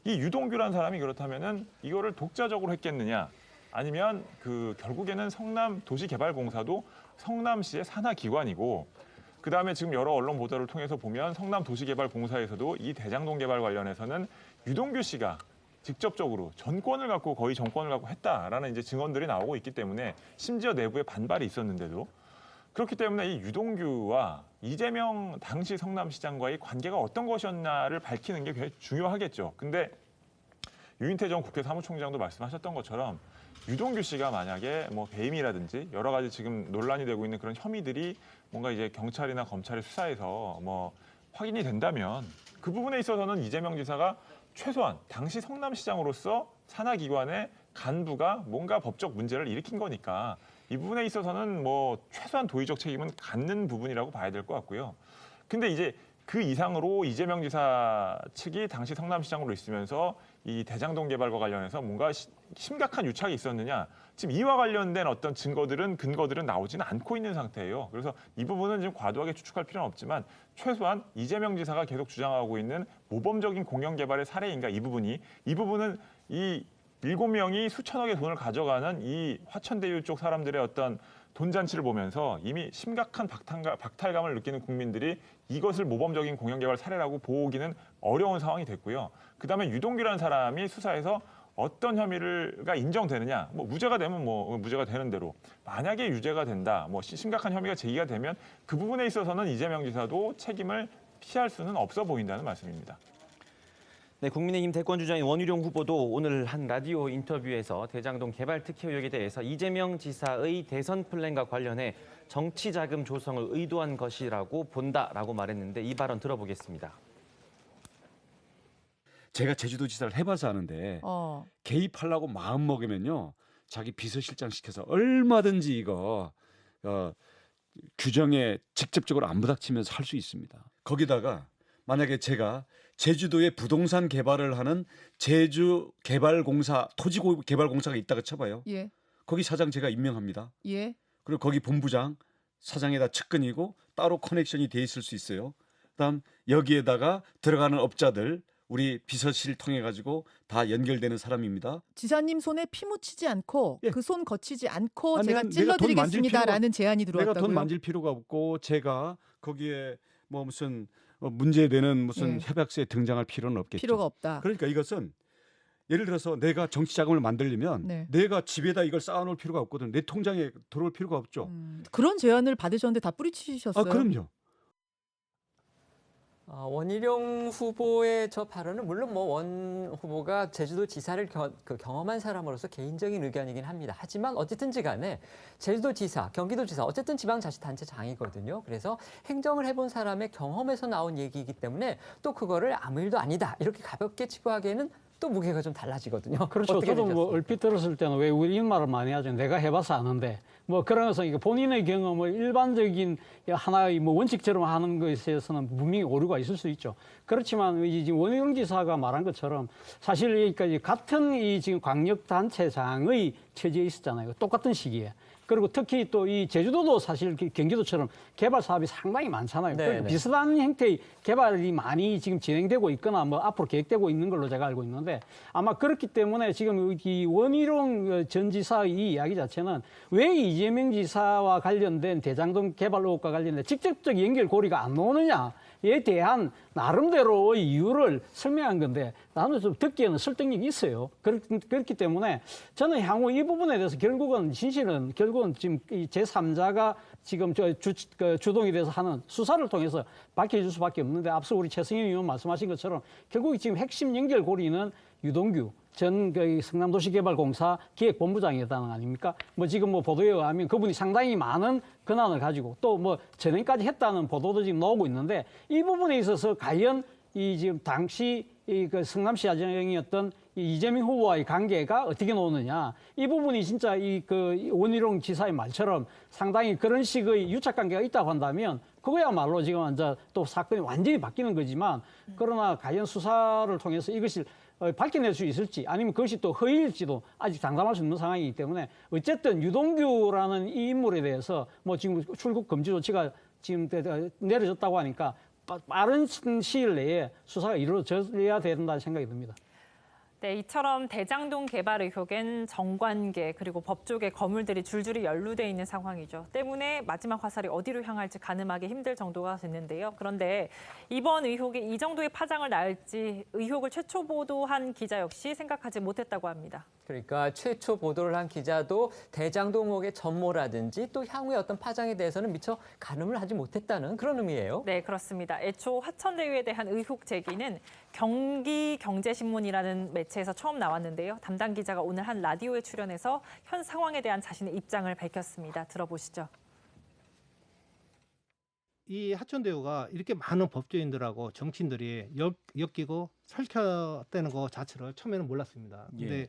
이 유동규라는 사람이 그렇다면은 이거를 독자적으로 했겠느냐 아니면 그 결국에는 성남도시개발공사도 성남시의 산하 기관이고 그다음에 지금 여러 언론 보도를 통해서 보면 성남도시개발공사에서도 이 대장동 개발 관련해서는 유동규 씨가 직접적으로 전권을 갖고 거의 정권을 갖고 했다라는 이제 증언들이 나오고 있기 때문에 심지어 내부에 반발이 있었는데도 그렇기 때문에 이 유동규와 이재명 당시 성남시장과의 관계가 어떤 것이었나를 밝히는 게 굉장히 중요하겠죠. 근데 유인태 전 국회 사무총장도 말씀하셨던 것처럼 유동규 씨가 만약에 뭐 배임이라든지 여러 가지 지금 논란이 되고 있는 그런 혐의들이 뭔가 이제 경찰이나 검찰의 수사에서 뭐 확인이 된다면 그 부분에 있어서는 이재명 지사가 최소한 당시 성남시장으로서 산하기관의 간부가 뭔가 법적 문제를 일으킨 거니까 이 부분에 있어서는 뭐 최소한 도의적 책임은 갖는 부분이라고 봐야 될 것 같고요. 근데 이제 그 이상으로 이재명 지사 측이 당시 성남시장으로 있으면서 이 대장동 개발과 관련해서 뭔가 심각한 유착이 있었느냐. 지금 이와 관련된 어떤 근거들은 나오지는 않고 있는 상태예요. 그래서 이 부분은 지금 과도하게 추측할 필요는 없지만 최소한 이재명 지사가 계속 주장하고 있는 모범적인 공영 개발의 사례인가 이 부분은 이 7명이 수천억의 돈을 가져가는 이 화천대유 쪽 사람들의 어떤 돈잔치를 보면서 이미 심각한 박탈감을 느끼는 국민들이 이것을 모범적인 공영개발 사례라고 보기는 어려운 상황이 됐고요. 그다음에 유동규라는 사람이 수사에서 어떤 혐의가 인정되느냐, 뭐 무죄가 되면 뭐 무죄가 되는 대로 만약에 유죄가 된다, 뭐 심각한 혐의가 제기가 되면 그 부분에 있어서는 이재명 지사도 책임을 피할 수는 없어 보인다는 말씀입니다.
네, 국민의힘 대권주자인 원희룡 후보도 오늘 한 라디오 인터뷰에서 대장동 개발 특혜 의혹에 대해서 이재명 지사의 대선 플랜과 관련해 정치 자금 조성을 의도한 것이라고 본다라고 말했는데 이 발언 들어보겠습니다.
제가 제주도지사를 해봐서 아는데 개입하려고 마음 먹으면요 자기 비서실장 시켜서 얼마든지 이거 규정에 직접적으로 안 부닥치면서 할 수 있습니다. 거기다가 만약에 제가 제주도에 부동산 개발을 하는 제주개발공사 토지개발공사가 있다가 쳐봐요.
예.
거기 사장 제가 임명합니다.
예.
그리고 거기 본부장 사장에다 측근이고 따로 커넥션이 돼 있을 수 있어요. 그다음 여기에다가 들어가는 업자들 우리 비서실 통해 가지고 다 연결되는 사람입니다.
지사님 손에 피 묻히지 않고
예.
그 손 거치지 않고
아,
제가
내가 돈 만질
찔러드리겠습니다라는 제안이
내가
들어왔다고요.
돈 만질 필요가 없고 제가 거기에 뭐 무슨 문제되는 무슨
예.
협약서에 등장할 필요는 없겠죠.
필요가 없다.
그러니까 이것은 예를 들어서 내가 정치 자금을 만들려면
네.
내가 집에다 이걸 쌓아놓을 필요가 없거든. 내 통장에 들어올 필요가 없죠.
그런 제안을 받으셨는데 다 뿌리치셨어요.
아 그럼요.
원희룡 후보의 저 발언은 물론 뭐 원 후보가 제주도 지사를 경험한 사람으로서 개인적인 의견이긴 합니다. 하지만 어쨌든지 간에 제주도지사, 경기도지사 어쨌든 지방자치단체장이거든요. 그래서 행정을 해본 사람의 경험에서 나온 얘기이기 때문에 또 그거를 아무 일도 아니다 이렇게 가볍게 치부하기에는 또 무게가 좀 달라지거든요.
그렇죠.
어떻게
저도 뭐
생각하세요?
얼핏 들었을 때는 왜 우리 말을 많이 하죠. 내가 해봐서 아는데 뭐 그러면서 이게 본인의 경험을 일반적인 하나의 뭐 원칙처럼 하는 것에 있어서는 분명히 오류가 있을 수 있죠. 그렇지만 이 지금 원희룡 지사가 말한 것처럼 사실 여기까지 같은 이 지금 광역단체장의 처지에 있었잖아요. 똑같은 시기에. 그리고 특히 또 이 제주도도 사실 경기도처럼 개발 사업이 상당히 많잖아요.
네,
그러니까
네.
비슷한 형태의 개발이 많이 지금 진행되고 있거나 뭐 앞으로 계획되고 있는 걸로 제가 알고 있는데 아마 그렇기 때문에 지금 이 원희룡 전 지사의 이 이야기 자체는 왜 이재명 지사와 관련된 대장동 개발 의혹과 관련된 직접적 연결고리가 안 나오느냐에 대한 나름대로의 이유를 설명한 건데 나는 좀 듣기에는 설득력이 있어요. 그렇기 때문에 저는 향후 이 부분에 대해서 결국은 지금 이 제3자가 지금 주동이 돼서 하는 수사를 통해서 밝혀질 수밖에 없는데 앞서 우리 최승현 의원 말씀하신 것처럼 결국 지금 핵심 연결고리는 유동규 전 성남도시개발공사 기획본부장이었다는 거 아닙니까? 뭐 지금 뭐 보도에 의하면 그분이 상당히 많은 권한을 가지고 또 뭐 전행까지 했다는 보도도 지금 나오고 있는데 이 부분에 있어서 과연 이 지금 당시 이 성남시장이었던 이재명 후보와의 관계가 어떻게 나오느냐 이 부분이 진짜 이 원희룡 지사의 말처럼 상당히 그런 식의 유착 관계가 있다고 한다면 그거야말로 지금 이제 또 사건이 완전히 바뀌는 거지만 그러나 과연 수사를 통해서 이것을 밝혀낼 수 있을지 아니면 그것이 또 허위일지도 아직 장담할 수 없는 상황이기 때문에 어쨌든 유동규라는 이 인물에 대해서 뭐 지금 출국 금지 조치가 지금 내려졌다고 하니까 빠른 시일 내에 수사가 이루어져야 된다는 생각이 듭니다.
네, 이처럼 대장동 개발 의혹엔 정관계 그리고 법조계 거물들이 줄줄이 연루돼 있는 상황이죠. 때문에 마지막 화살이 어디로 향할지 가늠하기 힘들 정도가 됐는데요. 그런데 이번 의혹이 이 정도의 파장을 낳을지 의혹을 최초 보도한 기자 역시 생각하지 못했다고 합니다.
그러니까 최초 보도를 한 기자도 대장동 의혹의 전모라든지 또 향후의 어떤 파장에 대해서는 미처 가늠을 하지 못했다는 그런 의미예요.
네, 그렇습니다. 애초 화천대유에 대한 의혹 제기는 경기경제신문이라는 매체에서 처음 나왔는데요. 담당 기자가 오늘 한 라디오에 출연해서 현 상황에 대한 자신의 입장을 밝혔습니다. 들어보시죠.
이 하천대유가 이렇게 많은 법조인들하고 정치인들이 엮이고 설켰다는 거 자체를 처음에는 몰랐습니다. 근데
예.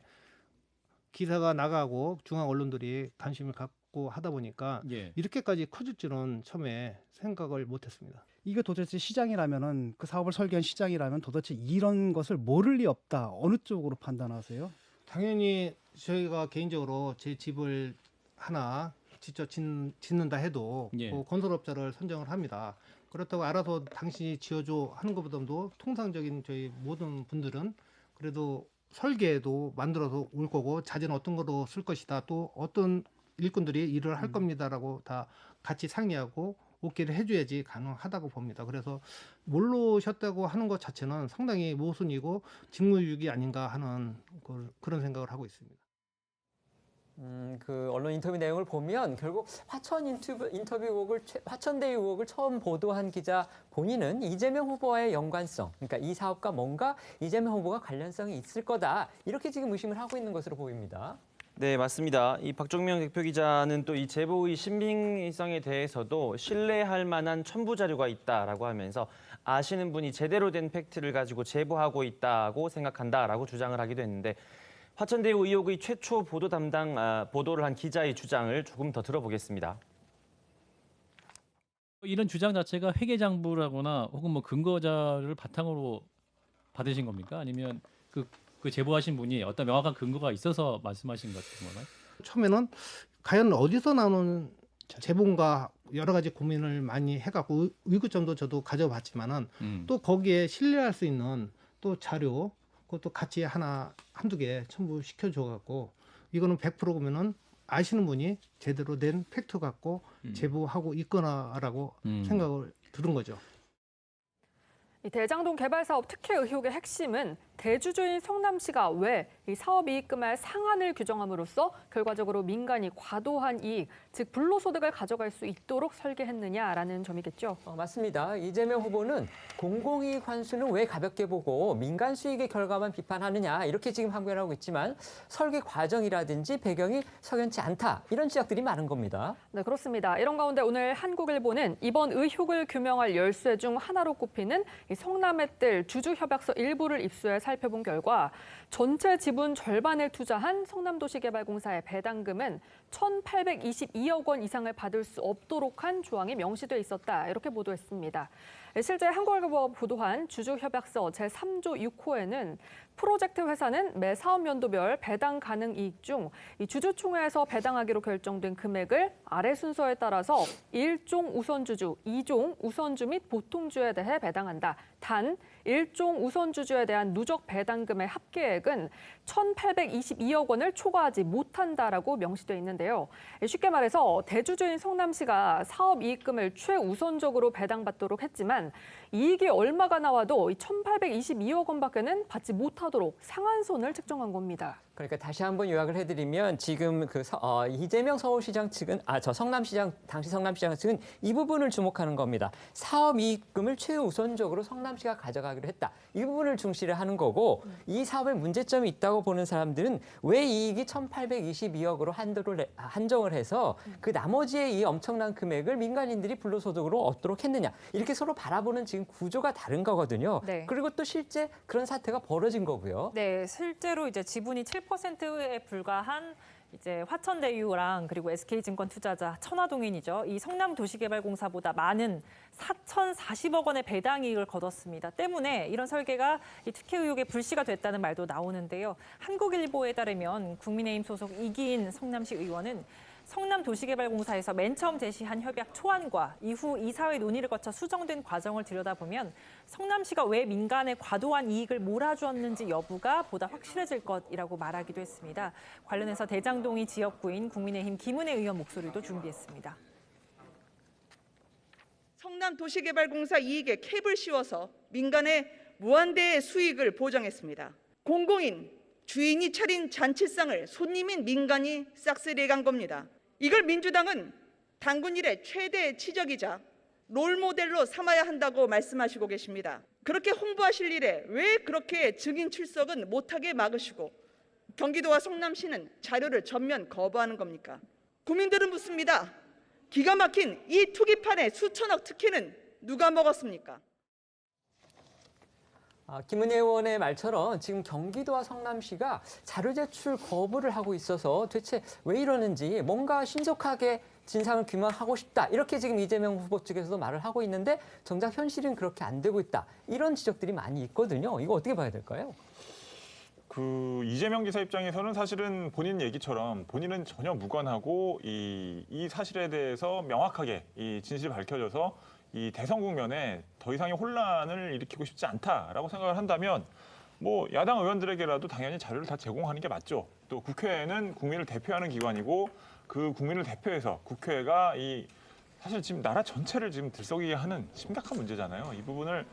기사가 나가고 중앙 언론들이 관심을 갖고 하다 보니까
예.
이렇게까지 커질 줄은 처음에 생각을 못했습니다.
이게 도대체 시장이라면은 그 사업을 설계한 시장이라면 도대체 이런 것을 모를 리 없다. 어느 쪽으로 판단하세요?
당연히 저희가 개인적으로 제 집을 하나 직접 짓는다 해도
예.
그 건설업자를 선정을 합니다. 그렇다고 알아서 당신이 지어줘 하는 것보다도 통상적인 저희 모든 분들은 그래도 설계도 만들어서 올 거고 자재는 어떤 거로 쓸 것이다. 또 어떤 일꾼들이 일을 할 겁니다라고 다 같이 상의하고 오케이를 해줘야지 가능하다고 봅니다. 그래서 모르셨다고 하는 것 자체는 상당히 모순이고 직무유기 아닌가 하는 그런 생각을 하고 있습니다.
그 언론 인터뷰 내용을 보면 결국 화천대유 의혹을 처음 보도한 기자 본인은 이재명 후보와의 연관성, 그러니까 이 사업과 뭔가 이재명 후보가 관련성이 있을 거다 이렇게 지금 의심을 하고 있는 것으로 보입니다.
네, 맞습니다. 이 박종명 대표 기자는 또 이 제보의 신빙성에 대해서도 신뢰할 만한 첨부 자료가 있다라고 하면서 아시는 분이 제대로 된 팩트를 가지고 제보하고 있다고 생각한다라고 주장을 하기도 했는데 화천대유 의혹의 최초 보도를 한 기자의 주장을 조금 더 들어보겠습니다.
이런 주장 자체가 회계장부라거나 혹은 뭐 근거자를 바탕으로 받으신 겁니까? 아니면 그 제보하신 분이 어떤 명확한 근거가 있어서 말씀하신 것 같은 건가요?
처음에는 과연 어디서 나오는 제본가 여러 가지 고민을 많이 해갖고 의구점도 저도 가져봤지만은 또 거기에 신뢰할 수 있는 또 자료 그것도 같이 한두 개 첨부시켜 줘 갖고 이거는 100%면은 아시는 분이 제대로 된 팩트 갖고 제보하고 있거나라고 생각을 들은 거죠.
이 대장동 개발 사업 특혜 의혹의 핵심은 대주주인 성남시가 왜 이 사업 이익금의 상한을 규정함으로써 결과적으로 민간이 과도한 이익, 즉 불로소득을 가져갈 수 있도록 설계했느냐라는 점이겠죠.
맞습니다. 이재명 후보는 공공이익 환수는 왜 가볍게 보고 민간 수익의 결과만 비판하느냐 이렇게 지금 항변하고 있지만 설계 과정이라든지 배경이 석연치 않다 이런 지적들이 많은 겁니다.
네, 그렇습니다. 이런 가운데 오늘 한국일보는 이번 의혹을 규명할 열쇠 중 하나로 꼽히는 이 성남의 뜰 주주협약서 일부를 입수해 살펴본 결과 전체 지분 절반을 투자한 성남도시개발공사의 배당금은 1,822억 원 이상을 받을 수 없도록 한 조항이 명시돼 있었다. 이렇게 보도했습니다. 실제 한국일보가 보도한 주주협약서 제3조 6호에는 프로젝트 회사는 매 사업 연도별 배당 가능 이익 중 이 주주총회에서 배당하기로 결정된 금액을 아래 순서에 따라서 1종 우선주주, 2종 우선주 및 보통주에 대해 배당한다. 단 1종 우선주주에 대한 누적 배당금의 합계액은 1,822억 원을 초과하지 못한다라고 명시돼 있는데요. 쉽게 말해서 대주주인 성남시가 사업 이익금을 최우선적으로 배당받도록 했지만 이익이 얼마가 나와도 1,822억 원밖에는 받지 못하도록 상한선을 책정한 겁니다.
그러니까 다시 한번 요약을 해드리면 지금 이재명 서울시장 측은 성남시장 당시 성남시장 측은 이 부분을 주목하는 겁니다. 사업 이익금을 최우선적으로 성남시가 가져가기로 했다. 이 부분을 중시를 하는 거고 이 사업에 문제점이 있다고 보는 사람들은 왜 이익이 1,822억으로 한정을 해서 그 나머지의 이 엄청난 금액을 민간인들이 불로소득으로 얻도록 했느냐 이렇게 서로 바라보는 지금 구조가 다른 거거든요.
네.
그리고 또 실제 그런 사태가 벌어진 거고요.
네, 실제로 이제 지분이 7%에 불과한 이제 화천대유랑 그리고 SK증권투자자 천화동인이죠. 이 성남도시개발공사보다 많은 4,040억 원의 배당 이익을 거뒀습니다. 때문에 이런 설계가 이 특혜 의혹의 불씨가 됐다는 말도 나오는데요. 한국일보에 따르면 국민의힘 소속 이기인 성남시 의원은 성남도시개발공사에서 맨 처음 제시한 협약 초안과 이후 이사회 논의를 거쳐 수정된 과정을 들여다보면 성남시가 왜 민간에 과도한 이익을 몰아주었는지 여부가 보다 확실해질 것이라고 말하기도 했습니다. 관련해서 대장동이 지역구인 국민의힘 김은혜 의원 목소리도 준비했습니다.
성남도시개발공사 이익에 캡을 씌워서 민간에 무한대의 수익을 보장했습니다. 공공인, 주인이 차린 잔치상을 손님인 민간이 싹쓸이해간 겁니다. 이걸 민주당은 당군 일의 최대 치적이자 롤모델로 삼아야 한다고 말씀하시고 계십니다. 그렇게 홍보하실 일에 왜 그렇게 증인 출석은 못하게 막으시고 경기도와 성남시는 자료를 전면 거부하는 겁니까? 국민들은 묻습니다. 기가 막힌 이 투기판의 수천억 특혜는 누가 먹었습니까?
김은혜 의원의 말처럼 지금 경기도와 성남시가 자료 제출 거부를 하고 있어서 대체 왜 이러는지 뭔가 신속하게 진상을 규명하고 싶다. 이렇게 지금 이재명 후보 측에서도 말을 하고 있는데 정작 현실은 그렇게 안 되고 있다. 이런 지적들이 많이 있거든요. 이거 어떻게 봐야 될까요?
이재명 지사 입장에서는 사실은 본인 얘기처럼 본인은 전혀 무관하고 이 사실에 대해서 명확하게 이 진실이 밝혀져서 이 대선 국면에 더 이상의 혼란을 일으키고 싶지 않다라고 생각을 한다면 뭐 야당 의원들에게라도 당연히 자료를 다 제공하는 게 맞죠. 또 국회는 국민을 대표하는 기관이고 그 국민을 대표해서 국회가 사실 지금 나라 전체를 지금 들썩이게 하는 심각한 문제잖아요. 이 부분을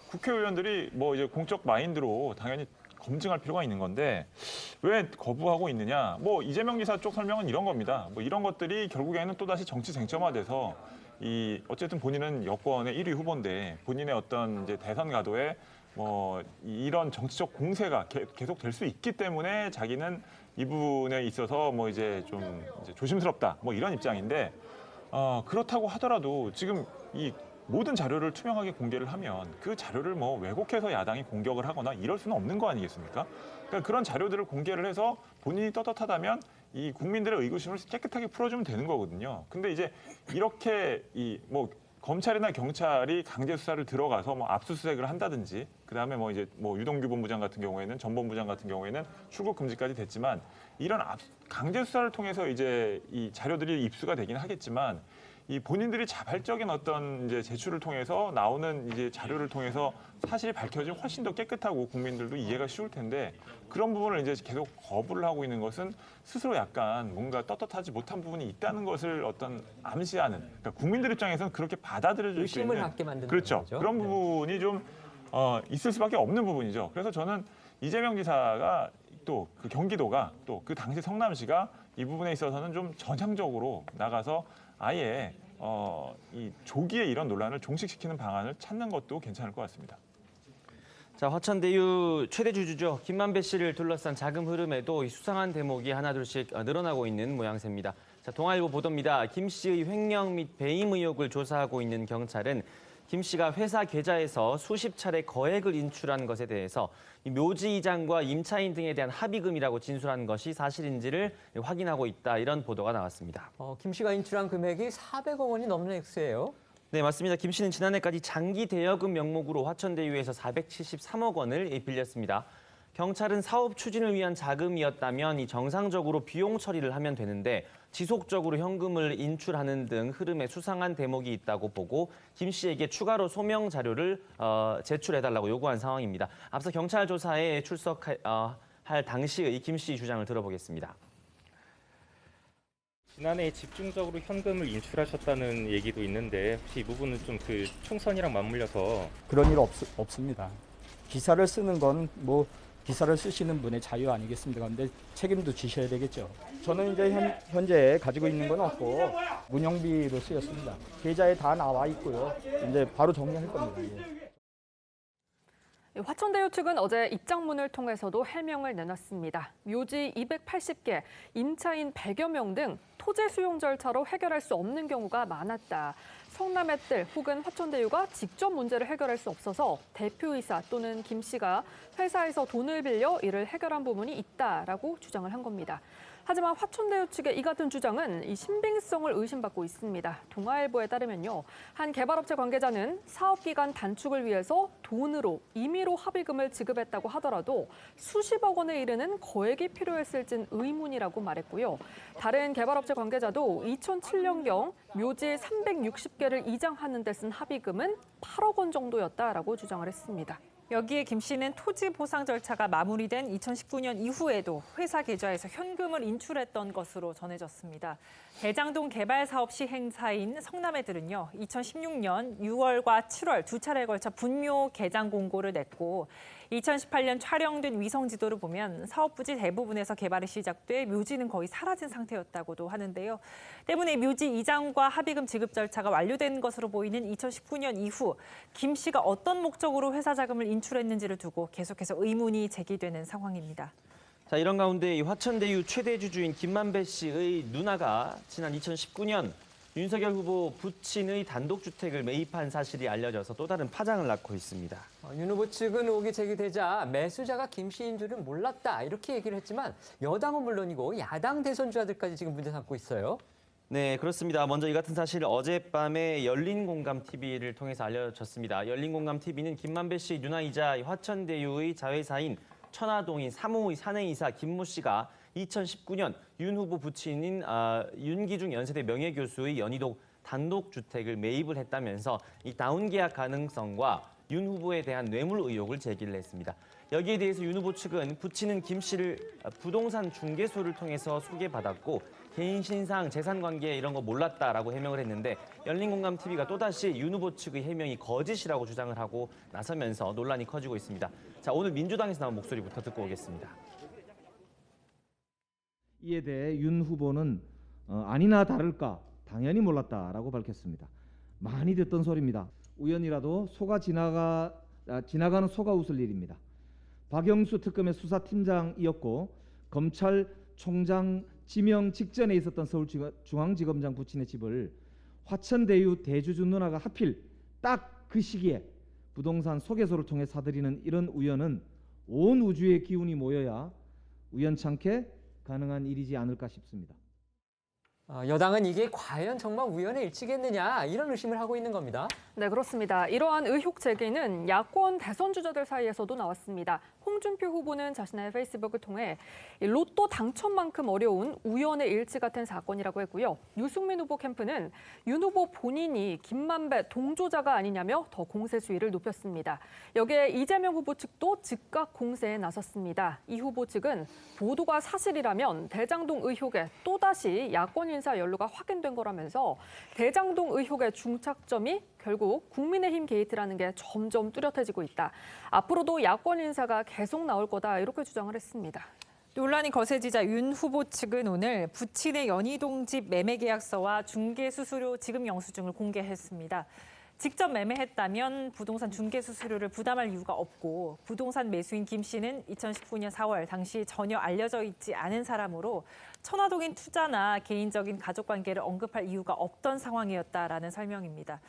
국회의원들이 뭐 이제 공적 마인드로 당연히 검증할 필요가 있는 건데 왜 거부하고 있느냐? 뭐 이재명 지사 쪽 설명은 이런 겁니다. 뭐 이런 것들이 결국에는 또다시 정치 쟁점화돼서 어쨌든 본인은 여권의 1위 후보인데 본인의 어떤 이제 대선 가도에 뭐 이런 정치적 공세가 계속 될 수 있기 때문에 자기는 이 부분에 있어서 뭐 이제 좀 조심스럽다 뭐 이런 입장인데 그렇다고 하더라도 지금 이 모든 자료를 투명하게 공개를 하면 그 자료를 뭐 왜곡해서 야당이 공격을 하거나 이럴 수는 없는 거 아니겠습니까? 그러니까 그런 자료들을 공개를 해서 본인이 떳떳하다면 이 국민들의 의구심을 깨끗하게 풀어주면 되는 거거든요. 근데 이제 이렇게 뭐 검찰이나 경찰이 강제 수사를 들어가서 뭐 압수수색을 한다든지 그다음에 뭐 이제 뭐 유동규 본부장 같은 경우에는 전 본부장 같은 경우에는 출국 금지까지 됐지만 이런 강제 수사를 통해서 이제 이 자료들이 입수가 되긴 하겠지만 이 본인들이 자발적인 어떤 이제 제출을 통해서 나오는 이제 자료를 통해서 사실이 밝혀지면 훨씬 더 깨끗하고 국민들도 이해가 쉬울 텐데 그런 부분을 이제 계속 거부를 하고 있는 것은 스스로 약간 뭔가 떳떳하지 못한 부분이 있다는 것을 어떤 암시하는, 그러니까 국민들 입장에서는 그렇게 받아들여질 수
의심을
있는,
갖게 만드는
그렇죠.
거죠.
그런 부분이 좀 있을 수밖에 없는 부분이죠. 그래서 저는 이재명 지사가 또 그 경기도가 또 그 당시 성남시가 이 부분에 있어서는 좀 전향적으로 나가서 아예 이 조기에 이런 논란을 종식시키는 방안을 찾는 것도 괜찮을 것 같습니다.
자, 화천대유 최대 주주죠. 김만배 씨를 둘러싼 자금 흐름에도 이 수상한 대목이 하나둘씩 늘어나고 있는 모양새입니다. 자, 동아일보 보도입니다. 김 씨의 횡령 및 배임 의혹을 조사하고 있는 경찰은 김 씨가 회사 계좌에서 수십 차례 거액을 인출한 것에 대해서 이 묘지 이장과 임차인 등에 대한 합의금이라고 진술한 것이 사실인지를 확인하고 있다. 이런 보도가 나왔습니다.
김 씨가 인출한 금액이 400억 원이 넘는 액수예요.
네, 맞습니다. 김 씨는 지난해까지 장기 대여금 명목으로 화천대유에서 473억 원을 빌렸습니다. 경찰은 사업 추진을 위한 자금이었다면 이 정상적으로 비용 처리를 하면 되는데 지속적으로 현금을 인출하는 등 흐름에 수상한 대목이 있다고 보고 김 씨에게 추가로 소명 자료를 제출해달라고 요구한 상황입니다. 앞서 경찰 조사에 출석할 당시의 김 씨 주장을 들어보겠습니다.
지난해 집중적으로 현금을 인출하셨다는 얘기도 있는데 혹시 이 부분은 좀 그 총선이랑 맞물려서
그런 일 없습니다. 기사를 쓰는 건 뭐 기사를 쓰시는 분의 자유 아니겠습니까? 근데 책임도 지셔야 되겠죠. 저는 이제 현재 가지고 있는 건 없고 운영비로 쓰였습니다. 계좌에 다 나와 있고요. 이제 바로 정리할 겁니다.
화천대유 측은 어제 입장문을 통해서도 해명을 내놨습니다. 묘지 280개, 임차인 100여 명 등 토지 수용 절차로 해결할 수 없는 경우가 많았다. 성남의 뜰 혹은 화천대유가 직접 문제를 해결할 수 없어서 대표이사 또는 김 씨가 회사에서 돈을 빌려 이를 해결한 부분이 있다라고 주장을 한 겁니다. 하지만 화천대유 측의 이 같은 주장은 이 신빙성을 의심받고 있습니다. 동아일보에 따르면요, 한 개발업체 관계자는 사업기간 단축을 위해서 돈으로 임의로 합의금을 지급했다고 하더라도 수십억 원에 이르는 거액이 필요했을진 의문이라고 말했고요. 다른 개발업체 관계자도 2007년경 묘지 360개를 이장하는 데 쓴 합의금은 8억 원 정도였다라고 주장을 했습니다.
여기에 김 씨는 토지 보상 절차가 마무리된 2019년 이후에도 회사 계좌에서 현금을 인출했던 것으로 전해졌습니다. 대장동 개발 사업 시행사인 성남애들은요, 2016년 6월과 7월 두 차례에 걸쳐 분묘 개장 공고를 냈고 2018년 촬영된 위성 지도를 보면 사업 부지 대부분에서 개발이 시작돼 묘지는 거의 사라진 상태였다고도 하는데요. 때문에 묘지 이장과 합의금 지급 절차가 완료된 것으로 보이는 2019년 이후 김 씨가 어떤 목적으로 회사 자금을 인출했는지를 두고 계속해서 의문이 제기되는 상황입니다.
자, 이런 가운데 이 화천대유 최대 주주인 김만배 씨의 누나가 지난 2019년 윤석열 후보 부친의 단독주택을 매입한 사실이 알려져서 또 다른 파장을 낳고 있습니다.
윤 후보 측은 의혹이 제기되자 매수자가 김 씨인 줄은 몰랐다 이렇게 얘기를 했지만 여당은 물론이고 야당 대선 주자들까지 지금 문제 삼고 있어요.
네, 그렇습니다. 먼저 이 같은 사실 어젯밤에 열린공감TV를 통해서 알려졌습니다. 열린공감TV는 김만배 씨 누나이자 화천대유의 자회사인 천화동인 3호의 사내이사 김모 씨가 2019년 윤 후보 부친인 윤기중 연세대 명예교수의 연희동 단독주택을 매입을 했다면서 이 다운계약 가능성과 윤 후보에 대한 뇌물 의혹을 제기를 했습니다. 여기에 대해서 윤 후보 측은 부친은 김 씨를 부동산 중개소를 통해서 소개받았고 개인 신상, 재산 관계 이런 거 몰랐다라고 해명을 했는데 열린공감TV가 또다시 윤 후보 측의 해명이 거짓이라고 주장을 하고 나서면서 논란이 커지고 있습니다. 자, 오늘 민주당에서 나온 목소리부터 듣고 오겠습니다.
이에 대해 윤 후보는 아니나 다를까 당연히 몰랐다라고 밝혔습니다. 많이 듣던 소리입니다. 우연이라도 지나가는 소가 웃을 일입니다. 박영수 특검의 수사팀장이었고 검찰총장 지명 직전에 있었던 서울중앙지검장 부친의 집을 화천대유 대주주 누나가 하필 딱 그 시기에 부동산 소개소를 통해 사들이는 이런 우연은 온 우주의 기운이 모여야 우연찮게 가능한 일이지 않을까 싶습니다.
여당은 이게 과연 정말 우연의 일치겠느냐 이런 의심을 하고 있는 겁니다.
네, 그렇습니다. 이러한 의혹 제기는 야권 대선 주자들 사이에서도 나왔습니다. 홍준표 후보는 자신의 페이스북을 통해 로또 당첨만큼 어려운 우연의 일치 같은 사건이라고 했고요. 유승민 후보 캠프는 윤 후보 본인이 김만배 동조자가 아니냐며 더 공세 수위를 높였습니다. 여기에 이재명 후보 측도 즉각 공세에 나섰습니다. 이 후보 측은 보도가 사실이라면 대장동 의혹에 또다시 야권 인사 연루가 확인된 거라면서 대장동 의혹의 중착점이 결국 국민의힘 게이트라는 게 점점 뚜렷해지고 있다. 앞으로도 야권 인사가 계속 나올 거다 이렇게 주장을 했습니다.
논란이 거세지자 윤 후보 측은 오늘 부친의 연희동 집 매매 계약서와 중개 수수료 지급 영수증을 공개했습니다. 직접 매매했다면 부동산 중개 수수료를 부담할 이유가 없고 부동산 매수인 김 씨는 2019년 4월 당시 전혀 알려져 있지 않은 사람으로 천화동인 투자나 개인적인 가족관계를 언급할 이유가 없던 상황이었다라는 설명입니다.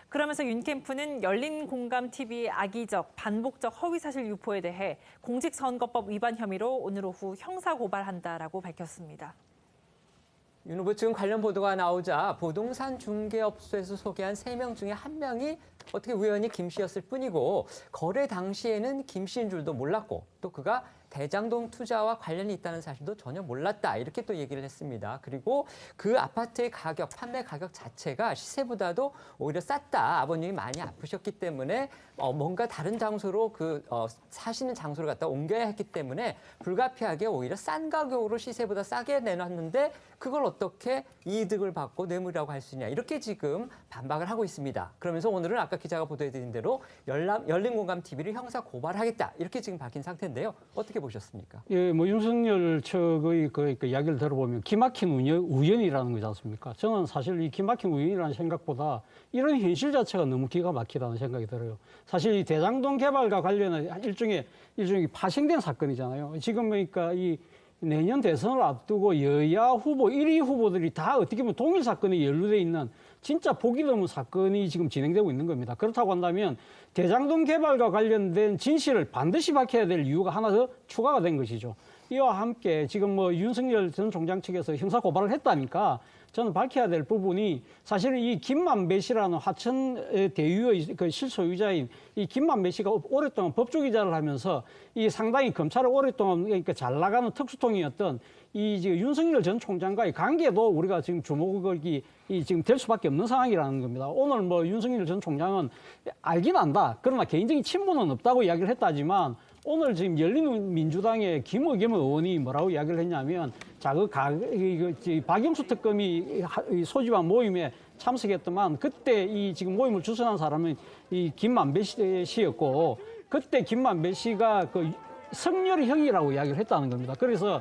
그러면서 윤 캠프는 열린공감TV의 악의적, 반복적 허위사실 유포에 대해 공직선거법 위반 혐의로 오늘 오후 형사고발한다라고 밝혔습니다.
윤 후보 측은 관련 보도가 나오자 부동산 중개업소에서 소개한 3명 중에 1명이 어떻게 우연히 김 씨였을 뿐이고 거래 당시에는 김 씨인 줄도 몰랐고 또 그가 대장동 투자와 관련이 있다는 사실도 전혀 몰랐다 이렇게 또 얘기를 했습니다. 그리고 그 아파트의 가격, 판매 가격 자체가 시세보다도 오히려 쌌다. 아버님이 많이 아프셨기 때문에 뭔가 다른 장소로 사시는 장소를 갖다 옮겨야 했기 때문에 불가피하게 오히려 싼 가격으로 시세보다 싸게 내놨는데 그걸 어떻게 이득을 받고 뇌물이라고 할 수 있냐 이렇게 지금 반박을 하고 있습니다. 그러면서 오늘은 아까 기자가 보도해드린 대로 열린공감TV를 형사 고발하겠다 이렇게 지금 밝힌 상태인데요. 어떻게 보셨습니까?
예, 뭐 윤석열 측의 그 이야기를 들어보면 기막힌 우연이라는 거지 않습니까? 저는 사실 이 기막힌 우연이라는 생각보다 이런 현실 자체가 너무 기가 막히다는 생각이 들어요. 사실 이 대장동 개발과 관련한 일종의 파생된 사건이잖아요. 지금 그러니까 이 내년 대선을 앞두고 여야 후보 1위 후보들이 다 어떻게 보면 동일 사건에 연루돼 있는 진짜 보기 드문 사건이 지금 진행되고 있는 겁니다. 그렇다고 한다면 대장동 개발과 관련된 진실을 반드시 밝혀야 될 이유가 하나 더 추가가 된 것이죠. 이와 함께 지금 뭐 윤석열 전 총장 측에서 형사 고발을 했다니까 저는 밝혀야 될 부분이 사실 이 김만배 씨라는 화천 대유의 그 실소유자인 이 김만배 씨가 오랫동안 법조기자를 하면서 이 상당히 검찰을 오랫동안 그러니까 잘 나가는 특수통이었던 이 지금 윤석열 전 총장과의 관계도 우리가 지금 주목이 지금 될 수밖에 없는 상황이라는 겁니다. 오늘 뭐 윤석열 전 총장은 알긴 안다. 그러나 개인적인 친분은 없다고 이야기를 했다지만 오늘 지금 열린민주당의 김의겸 의원이 뭐라고 이야기를 했냐면 박영수 특검이 소집한 모임에 참석했더만 그때 이 지금 모임을 주선한 사람은 이 김만배 씨였고 그때 김만배 씨가 그 성렬이 형이라고 이야기를 했다는 겁니다. 그래서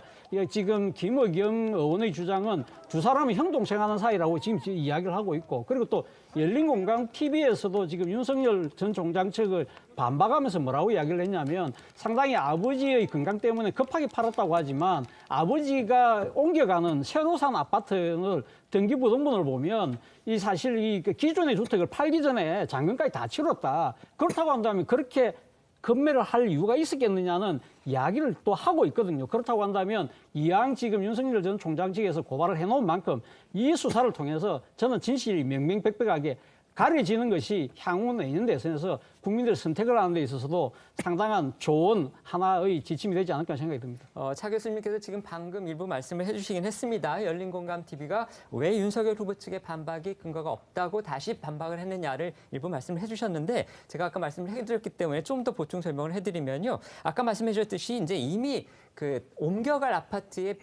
지금 김의겸 의원의 주장은 두 사람이 형동생하는 사이라고 지금 이야기를 하고 있고 그리고 또 열린공감TV에서도 지금 윤석열 전 총장 측을 반박하면서 뭐라고 이야기를 했냐면 상당히 아버지의 건강 때문에 급하게 팔았다고 하지만 아버지가 옮겨가는 새로 산 아파트를 등기부등본을 보면 이 사실 이 기존의 주택을 팔기 전에 잔금까지 다 치렀다. 그렇다고 한다면 그렇게 급매를 할 이유가 있었겠느냐는 이야기를 또 하고 있거든요. 그렇다고 한다면 이왕 지금 윤석열 전 총장 측에서 고발을 해놓은 만큼 이 수사를 통해서 저는 진실이 명명백백하게 가려지는 것이 향후 내년 대선에서 국민들 선택을 하는 데 있어서도 상당한 좋은 하나의 지침이 되지 않을까 생각이 듭니다.
차 교수님께서 지금 방금 일부 말씀을 해주시긴 했습니다. 열린공감TV가 왜 윤석열 후보 측의 반박이 근거가 없다고 다시 반박을 했느냐를 일부 말씀을 해주셨는데 제가 아까 말씀을 해드렸기 때문에 좀 더 보충 설명을 해드리면요. 아까 말씀해 주셨듯이 이제 이미 그 옮겨갈 아파트를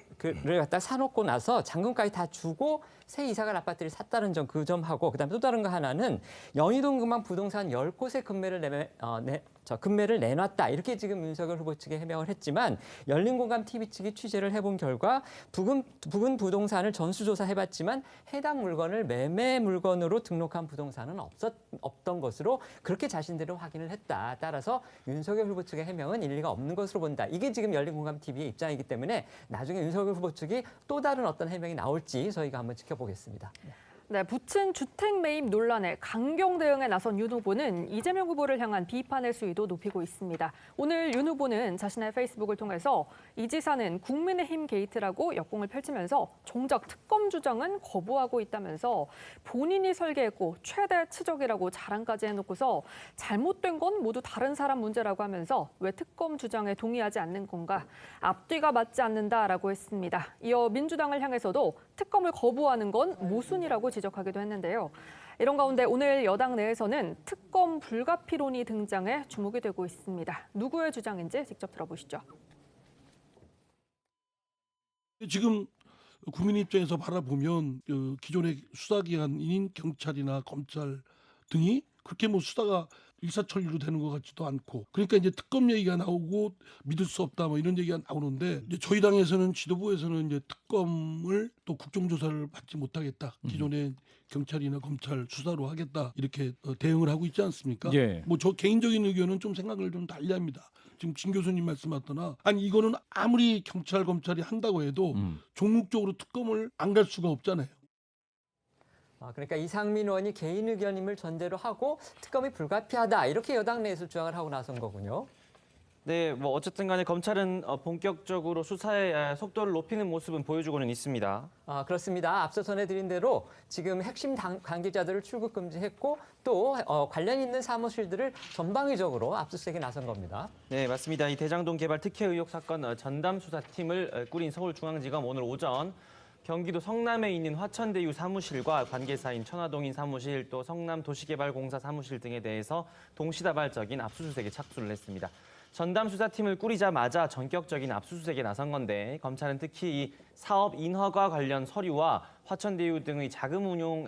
갖다 사놓고 나서 잔금까지 다 주고 새 이사갈 아파트를 샀다는 점 그 점하고 그다음에 또 다른 거 하나는 연희동 근방 부동산 10곳의 금매를 내놨다. 이렇게 지금 윤석열 후보 측에 해명을 했지만 열린공감TV 측이 취재를 해본 결과 부근 부동산을 전수조사해봤지만 해당 물건을 매매 물건으로 등록한 부동산은 없던 것으로 그렇게 자신들은 확인을 했다. 따라서 윤석열 후보 측의 해명은 일리가 없는 것으로 본다. 이게 지금 열린공감TV의 입장이기 때문에 나중에 윤석열 후보 측이 또 다른 어떤 해명이 나올지 저희가 한번 지켜보겠습니다.
네, 부친 주택 매입 논란에 강경 대응에 나선 윤 후보는 이재명 후보를 향한 비판의 수위도 높이고 있습니다. 오늘 윤 후보는 자신의 페이스북을 통해서 이 지사는 국민의힘 게이트라고 역공을 펼치면서 정작 특검 주장은 거부하고 있다면서 본인이 설계했고 최대 치적이라고 자랑까지 해놓고서 잘못된 건 모두 다른 사람 문제라고 하면서 왜 특검 주장에 동의하지 않는 건가, 앞뒤가 맞지 않는다라고 했습니다. 이어 민주당을 향해서도 특검을 거부하는 건 모순이라고 지적하기도 했는데요. 이런 가운데 오늘 여당 내에서는 특검 불가피론이 등장해 주목이 되고 있습니다. 누구의 주장인지 직접 들어보시죠.
지금 국민 입장에서 바라보면 기존의 수사기관인 경찰이나 검찰 등이 그렇게 뭐 수사가 일사천리로 되는 것 같지도 않고, 그러니까 이제 특검 얘기가 나오고 믿을 수 없다 뭐 이런 얘기가 나오는데, 이제 저희 당에서는 지도부에서는 이제 특검을 또 국정조사를 받지 못하겠다, 기존의 경찰이나 검찰 수사로 하겠다 이렇게 대응을 하고 있지 않습니까?
예.
뭐 저 개인적인 의견은 좀 생각을 좀 달리합니다. 지금 진 교수님 말씀하셨더나, 아니 이거는 아무리 경찰 검찰이 한다고 해도 종국적으로 특검을 안 갈 수가 없잖아요.
그러니까 이상민 의원이 개인 의견임을 전제로 하고 특검이 불가피하다, 이렇게 여당 내에서 주장을 하고 나선 거군요.
네, 뭐 어쨌든 간에 검찰은 본격적으로 수사의 속도를 높이는 모습은 보여주고는 있습니다.
그렇습니다. 앞서 전해드린 대로 지금 핵심 관계자들을 출국 금지했고 또 관련 있는 사무실들을 전방위적으로 압수수색에 나선 겁니다.
네, 맞습니다. 이 대장동 개발 특혜 의혹 사건 전담 수사팀을 꾸린 서울중앙지검 오늘 오전 경기도 성남에 있는 화천대유 사무실과 관계사인 천화동인 사무실, 또 성남도시개발공사 사무실 등에 대해서 동시다발적인 압수수색에 착수를 했습니다. 전담 수사팀을 꾸리자마자 전격적인 압수수색에 나선 건데, 검찰은 특히 이 사업 인허가 관련 서류와 화천대유 등의 자금 운용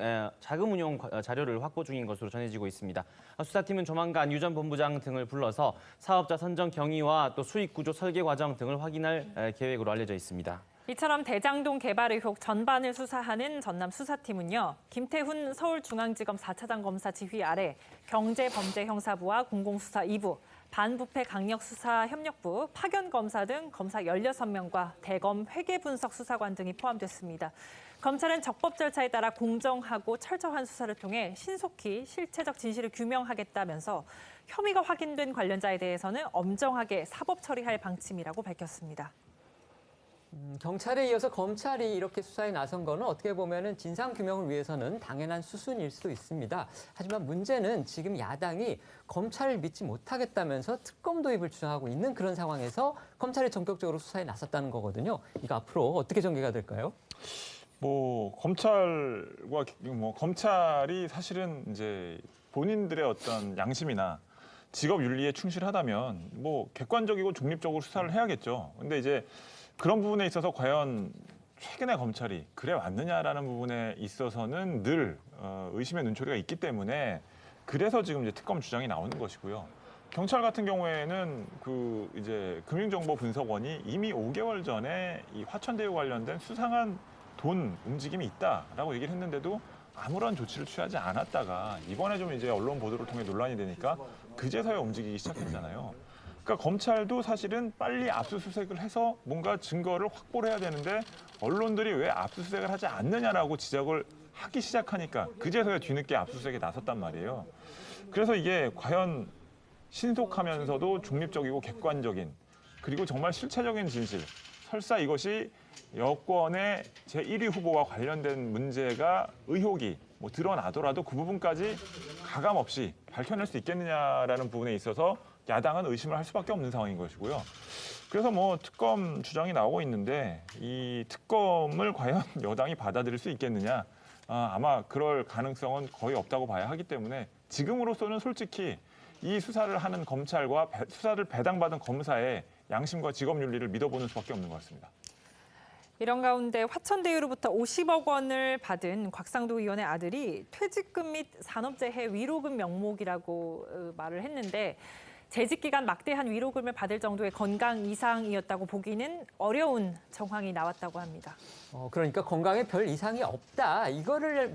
자료를 확보 중인 것으로 전해지고 있습니다. 수사팀은 조만간 유 전 본부장 등을 불러서 사업자 선정 경위와 또 수익 구조 설계 과정 등을 확인할 계획으로 알려져 있습니다.
이처럼 대장동 개발 의혹 전반을 수사하는 전남 수사팀은요, 김태훈 서울중앙지검 4차장 검사 지휘 아래 경제범죄형사부와 공공수사 2부, 반부패 강력수사협력부, 파견검사 등 검사 16명과 대검 회계분석수사관 등이 포함됐습니다. 검찰은 적법 절차에 따라 공정하고 철저한 수사를 통해 신속히 실체적 진실을 규명하겠다면서 혐의가 확인된 관련자에 대해서는 엄정하게 사법 처리할 방침이라고 밝혔습니다.
경찰에 이어서 검찰이 이렇게 수사에 나선 거는 어떻게 보면은 진상 규명을 위해서는 당연한 수순일 수도 있습니다. 하지만 문제는 지금 야당이 검찰을 믿지 못하겠다면서 특검 도입을 주장하고 있는 그런 상황에서 검찰이 전격적으로 수사에 나섰다는 거거든요. 이거 앞으로 어떻게 전개가 될까요?
검찰이 사실은 이제 본인들의 어떤 양심이나 직업 윤리에 충실하다면 뭐 객관적이고 중립적으로 수사를 해야겠죠. 근데 이제 그런 부분에 있어서 과연 최근의 검찰이 그래 왔느냐라는 부분에 있어서는 늘 의심의 눈초리가 있기 때문에, 그래서 지금 이제 특검 주장이 나오는 것이고요. 경찰 같은 경우에는 이제 금융정보분석원이 이미 5개월 전에 이 화천대유 관련된 수상한 돈 움직임이 있다라고 얘기를 했는데도 아무런 조치를 취하지 않았다가 이번에 좀 이제 언론 보도를 통해 논란이 되니까 그제서야 움직이기 시작했잖아요. 그러니까 검찰도 사실은 빨리 압수수색을 해서 뭔가 증거를 확보를 해야 되는데 언론들이 왜 압수수색을 하지 않느냐라고 지적을 하기 시작하니까 그제서야 뒤늦게 압수수색에 나섰단 말이에요. 그래서 이게 과연 신속하면서도 중립적이고 객관적인, 그리고 정말 실체적인 진실, 설사 이것이 여권의 제1위 후보와 관련된 문제가 의혹이 드러나더라도 그 부분까지 가감없이 밝혀낼 수 있겠느냐라는 부분에 있어서 야당은 의심을 할 수밖에 없는 상황인 것이고요. 그래서 특검 주장이 나오고 있는데, 이 특검을 과연 여당이 받아들일 수 있겠느냐, 아마 그럴 가능성은 거의 없다고 봐야 하기 때문에 지금으로서는 솔직히 이 수사를 하는 검찰과 수사를 배당받은 검사의 양심과 직업윤리를 믿어보는 수밖에 없는 것 같습니다.
이런 가운데 화천대유로부터 50억 원을 받은 곽상도 의원의 아들이 퇴직금 및 산업재해 위로금 명목이라고 말을 했는데, 재직 기간 막대한 위로금을 받을 정도의 건강 이상이었다고 보기는 어려운 정황이 나왔다고 합니다.
그러니까 건강에 별 이상이 없다, 이거를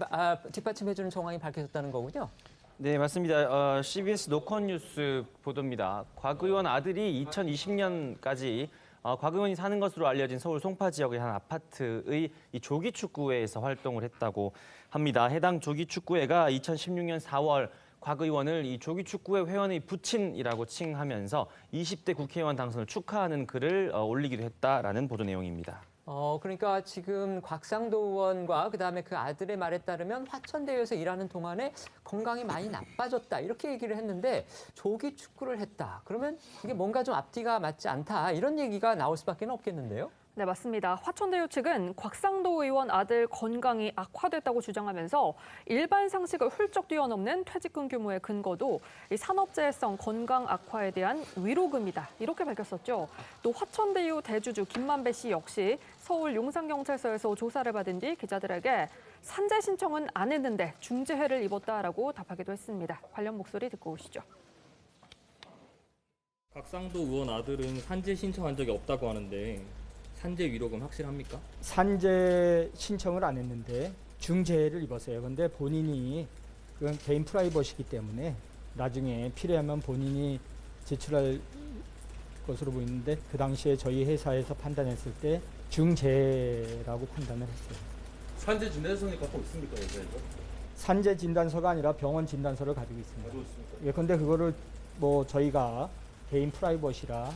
뒷받침해주는 정황이 밝혀졌다는 거군요.
네, 맞습니다. CBS 노컷뉴스 보도입니다. 곽 의원 아들이 2020년까지 곽 의원이 사는 것으로 알려진 서울 송파 지역의 한 아파트의 이 조기축구회에서 활동을 했다고 합니다. 해당 조기축구회가 2016년 4월 곽 의원을 이 조기축구회 회원의 부친이라고 칭하면서 20대 국회의원 당선을 축하하는 글을 올리기도 했다라는 보도 내용입니다.
그러니까 지금 곽상도 의원과 그다음에 그 아들의 말에 따르면 화천대유에서 일하는 동안에 건강이 많이 나빠졌다 이렇게 얘기를 했는데 조기 축구를 했다. 그러면 이게 뭔가 좀 앞뒤가 맞지 않다 이런 얘기가 나올 수밖에 없겠는데요.
네, 맞습니다. 화천대유 측은 곽상도 의원 아들 건강이 악화됐다고 주장하면서 일반 상식을 훌쩍 뛰어넘는 퇴직금 규모의 근거도 이 산업재해성 건강 악화에 대한 위로금이다. 이렇게 밝혔었죠. 또 화천대유 대주주 김만배 씨 역시 서울 용산경찰서에서 조사를 받은 뒤 기자들에게 산재 신청은 안 했는데 중재해를 입었다라고 답하기도 했습니다. 관련 목소리 듣고 오시죠.
곽상도 의원 아들은 산재 신청한 적이 없다고 하는데 산재 위로금 확실합니까?
산재 신청을 안 했는데 중재를 입었어요. 그런데 본인이 그건 개인 프라이버시기 때문에 나중에 필요하면 본인이 제출할 것으로 보이는데 그 당시에 저희 회사에서 판단했을 때 중재라고 판단을 했어요.
산재 진단서는 갖고 있습니까, 여기에서?
산재 진단서가 아니라 병원 진단서를 가지고 있습니다. 예, 근데 그거를 뭐 저희가 개인 프라이버시라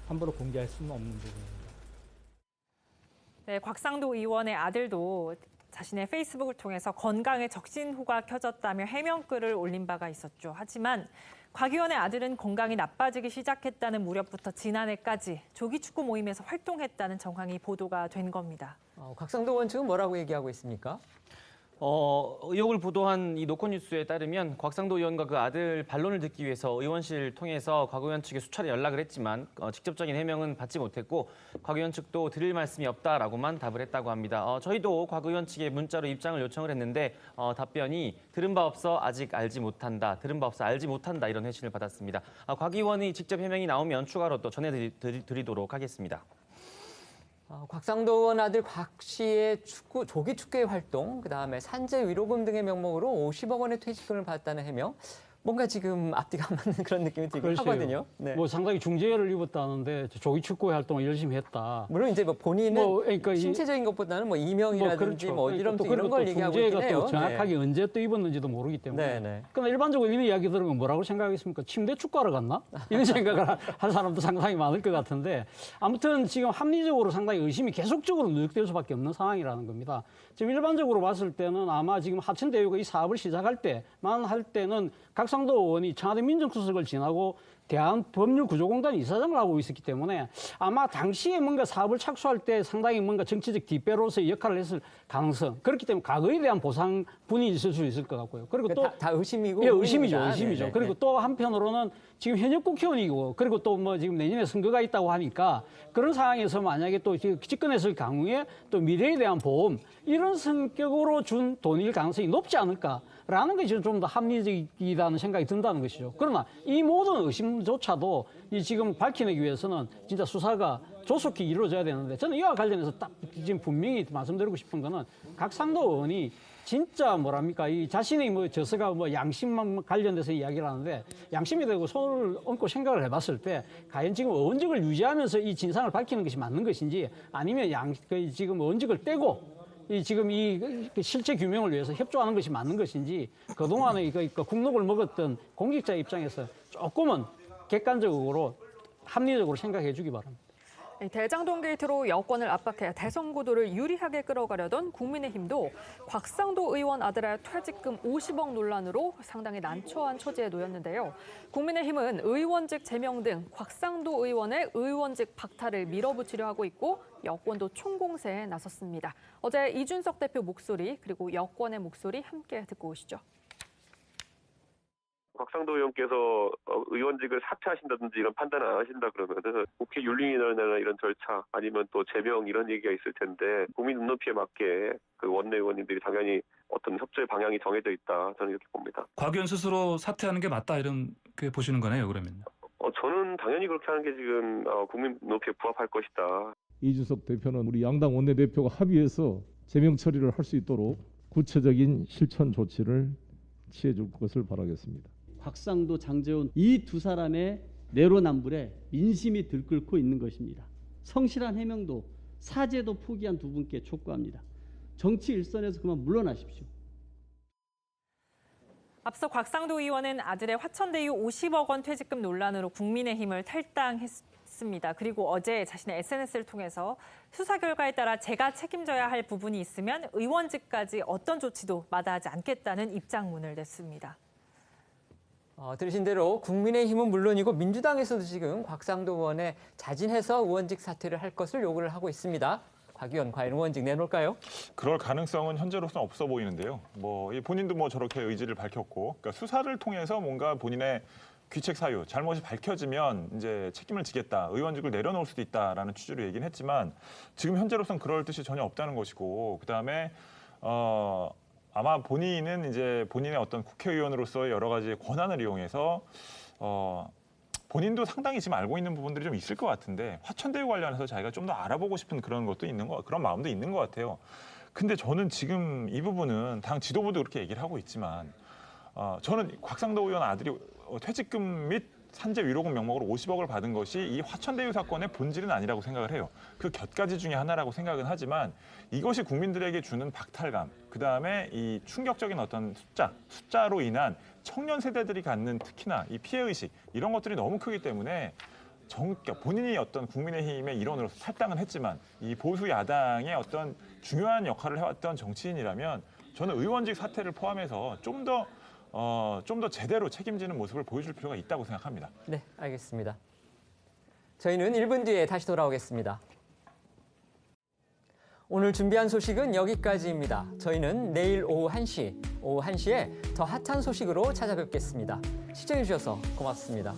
함부로 공개할 수는 없는 부분입니다.
네, 곽상도 의원의 아들도 자신의 페이스북을 통해서 건강에 적신호가 켜졌다며 해명글을 올린 바가 있었죠. 하지만 곽 의원의 아들은 건강이 나빠지기 시작했다는 무렵부터 지난해까지 조기축구 모임에서 활동했다는 정황이 보도가 된 겁니다.
곽상도 의원 지금 뭐라고 얘기하고 있습니까?
의혹을 보도한 이 노컷뉴스에 따르면 곽상도 의원과 그 아들 반론을 듣기 위해서 의원실을 통해서 곽 의원 측에 수차례 연락을 했지만 직접적인 해명은 받지 못했고 곽 의원 측도 드릴 말씀이 없다라고만 답을 했다고 합니다. 저희도 곽 의원 측에 문자로 입장을 요청을 했는데 답변이 들은 바 없어 아직 알지 못한다, 들은 바 없어 알지 못한다 이런 회신을 받았습니다. 곽 의원이 직접 해명이 나오면 추가로 또 전해드리도록 하겠습니다.
곽상도 의원 아들 곽 씨의 조기 축구회 활동, 그다음에 산재 위로금 등의 명목으로 50억 원의 퇴직금을 받았다는 해명. 뭔가 지금 앞뒤가 안 맞는 그런 느낌이 들긴 하거든요. 네.
뭐 상당히 중재를 입었다는데 조기 축구 활동을 열심히 했다.
물론 이제 뭐 본인은
그러니까
신체적인 것보다는 뭐 이명이라든지 뭐 어지럼증
그러니까
이런 걸 얘기하고 있긴 해요.
또 정확하게
네.
언제 또 입었는지도 모르기 때문에.
네.
그러나 일반적으로 이런 이야기 들으면 뭐라고 생각하겠습니까? 침대 축구하러 갔나? 이런 생각을 할 사람도 상당히 많을 것 같은데 아무튼 지금 합리적으로 상당히 의심이 계속적으로 누적될 수밖에 없는 상황이라는 겁니다. 지금 일반적으로 봤을 때는 아마 지금 하천대유가 이 사업을 시작할 때만 할 때는 곽상도 의원이 청와대 민정수석을 지나고 대한법률구조공단 이사장을 하고 있었기 때문에 아마 당시에 뭔가 사업을 착수할 때 상당히 뭔가 정치적 뒷배로서의 역할을 했을 가능성, 그렇기 때문에 과거에 대한 보상분이 있을 수 있을 것 같고요. 그리고 또
다 의심이고.
예, 의심이죠.
네네.
그리고 또 한편으로는 지금 현역 국회의원이고 그리고 또 뭐 지금 내년에 선거가 있다고 하니까 그런 상황에서 만약에 또 집권했을 경우에 또 미래에 대한 보험 이런 성격으로 준 돈일 가능성이 높지 않을까라는 것이 좀 더 합리적이라는 생각이 든다는 것이죠. 그러나 이 모든 의심조차도 이 지금 밝혀내기 위해서는 진짜 수사가 조속히 이루어져야 되는데 저는 이와 관련해서 딱 지금 분명히 말씀드리고 싶은 거는 곽상도 의원이 진짜 뭐랍니까 이 자신의 뭐 저서가 뭐 양심만 관련돼서 이야기를 하는데 양심이 되고 손을 얹고 생각을 해봤을 때 과연 지금 의원직을 유지하면서 이 진상을 밝히는 것이 맞는 것인지 아니면 지금 의원직을 떼고 지금 이 실체 규명을 위해서 협조하는 것이 맞는 것인지 그동안에 국록을 먹었던 공직자 입장에서 조금은 객관적으로 합리적으로 생각해 주기 바랍니다.
대장동 게이트로 여권을 압박해 대선 구도를 유리하게 끌어가려던 국민의힘도 곽상도 의원 아들의 퇴직금 50억 논란으로 상당히 난처한 처지에 놓였는데요. 국민의힘은 의원직 제명 등 곽상도 의원의 의원직 박탈을 밀어붙이려 하고 있고 여권도 총공세에 나섰습니다. 어제 이준석 대표 목소리 그리고 여권의 목소리 함께 듣고 오시죠.
곽상도 의원께서 의원직을 사퇴하신다든지 이런 판단을 안 하신다 그러면은 국회 윤리위원회나 이런 절차 아니면 또 제명 이런 얘기가 있을 텐데 국민 눈높이에 맞게 그 원내 의원님들이 당연히 어떤 협조의 방향이 정해져 있다 저는 이렇게 봅니다.
곽 의원 스스로 사퇴하는 게 맞다 이렇게 보시는 거네요 그러면요?
저는 당연히 그렇게 하는 게 지금 국민 눈높이에 부합할 것이다.
이준석 대표는 우리 양당 원내대표가 합의해서 제명 처리를 할 수 있도록 구체적인 실천 조치를 취해 줄 것을 바라겠습니다.
곽상도, 장제원 이 두 사람의 내로남불에 민심이 들끓고 있는 것입니다. 성실한 해명도 사죄도 포기한 두 분께 촉구합니다. 정치 일선에서 그만 물러나십시오.
앞서 곽상도 의원은 아들의 화천대유 50억 원 퇴직금 논란으로 국민의힘을 탈당했습니다. 그리고 어제 자신의 SNS를 통해서 수사 결과에 따라 제가 책임져야 할 부분이 있으면 의원직까지 어떤 조치도 마다하지 않겠다는 입장문을 냈습니다.
들으신 대로 국민의힘은 물론이고 민주당에서도 지금 곽상도 의원의 자진해서 의원직 사퇴를 할 것을 요구를 하고 있습니다. 곽 의원, 과연 의원직 내놓을까요?
그럴 가능성은 현재로서는 없어 보이는데요. 이 본인도 저렇게 의지를 밝혔고, 그러니까 수사를 통해서 뭔가 본인의 귀책 사유, 잘못이 밝혀지면 이제 책임을 지겠다, 의원직을 내려놓을 수도 있다라는 취지로 얘기는 했지만 지금 현재로서는 그럴 뜻이 전혀 없다는 것이고, 그다음에 아마 본인은 이제 본인의 어떤 국회의원으로서의 여러 가지 권한을 이용해서 본인도 상당히 지금 알고 있는 부분들이 좀 있을 것 같은데 화천대유 관련해서 자기가 좀 더 알아보고 싶은 그런 것도 있는 그런 마음도 있는 것 같아요. 근데 저는 지금 이 부분은 당 지도부도 그렇게 얘기를 하고 있지만 저는 곽상도 의원 아들이 퇴직금 및 산재 위로금 명목으로 50억을 받은 것이 이 화천대유 사건의 본질은 아니라고 생각을 해요. 그 곁가지 중에 하나라고 생각은 하지만 이것이 국민들에게 주는 박탈감, 그다음에 이 충격적인 어떤 숫자로 인한 청년 세대들이 갖는 특히나 이 피해의식 이런 것들이 너무 크기 때문에 본인이 어떤 국민의힘의 일원으로서 탈당은 했지만 이 보수 야당의 어떤 중요한 역할을 해왔던 정치인이라면 저는 의원직 사퇴를 포함해서 좀 더 제대로 책임지는 모습을 보여줄 필요가 있다고 생각합니다.
네, 알겠습니다. 저희는 1분 뒤에 다시 돌아오겠습니다. 오늘 준비한 소식은 여기까지입니다. 저희는 내일 오후 1시에 더 핫한 소식으로 찾아뵙겠습니다. 시청해주셔서 고맙습니다.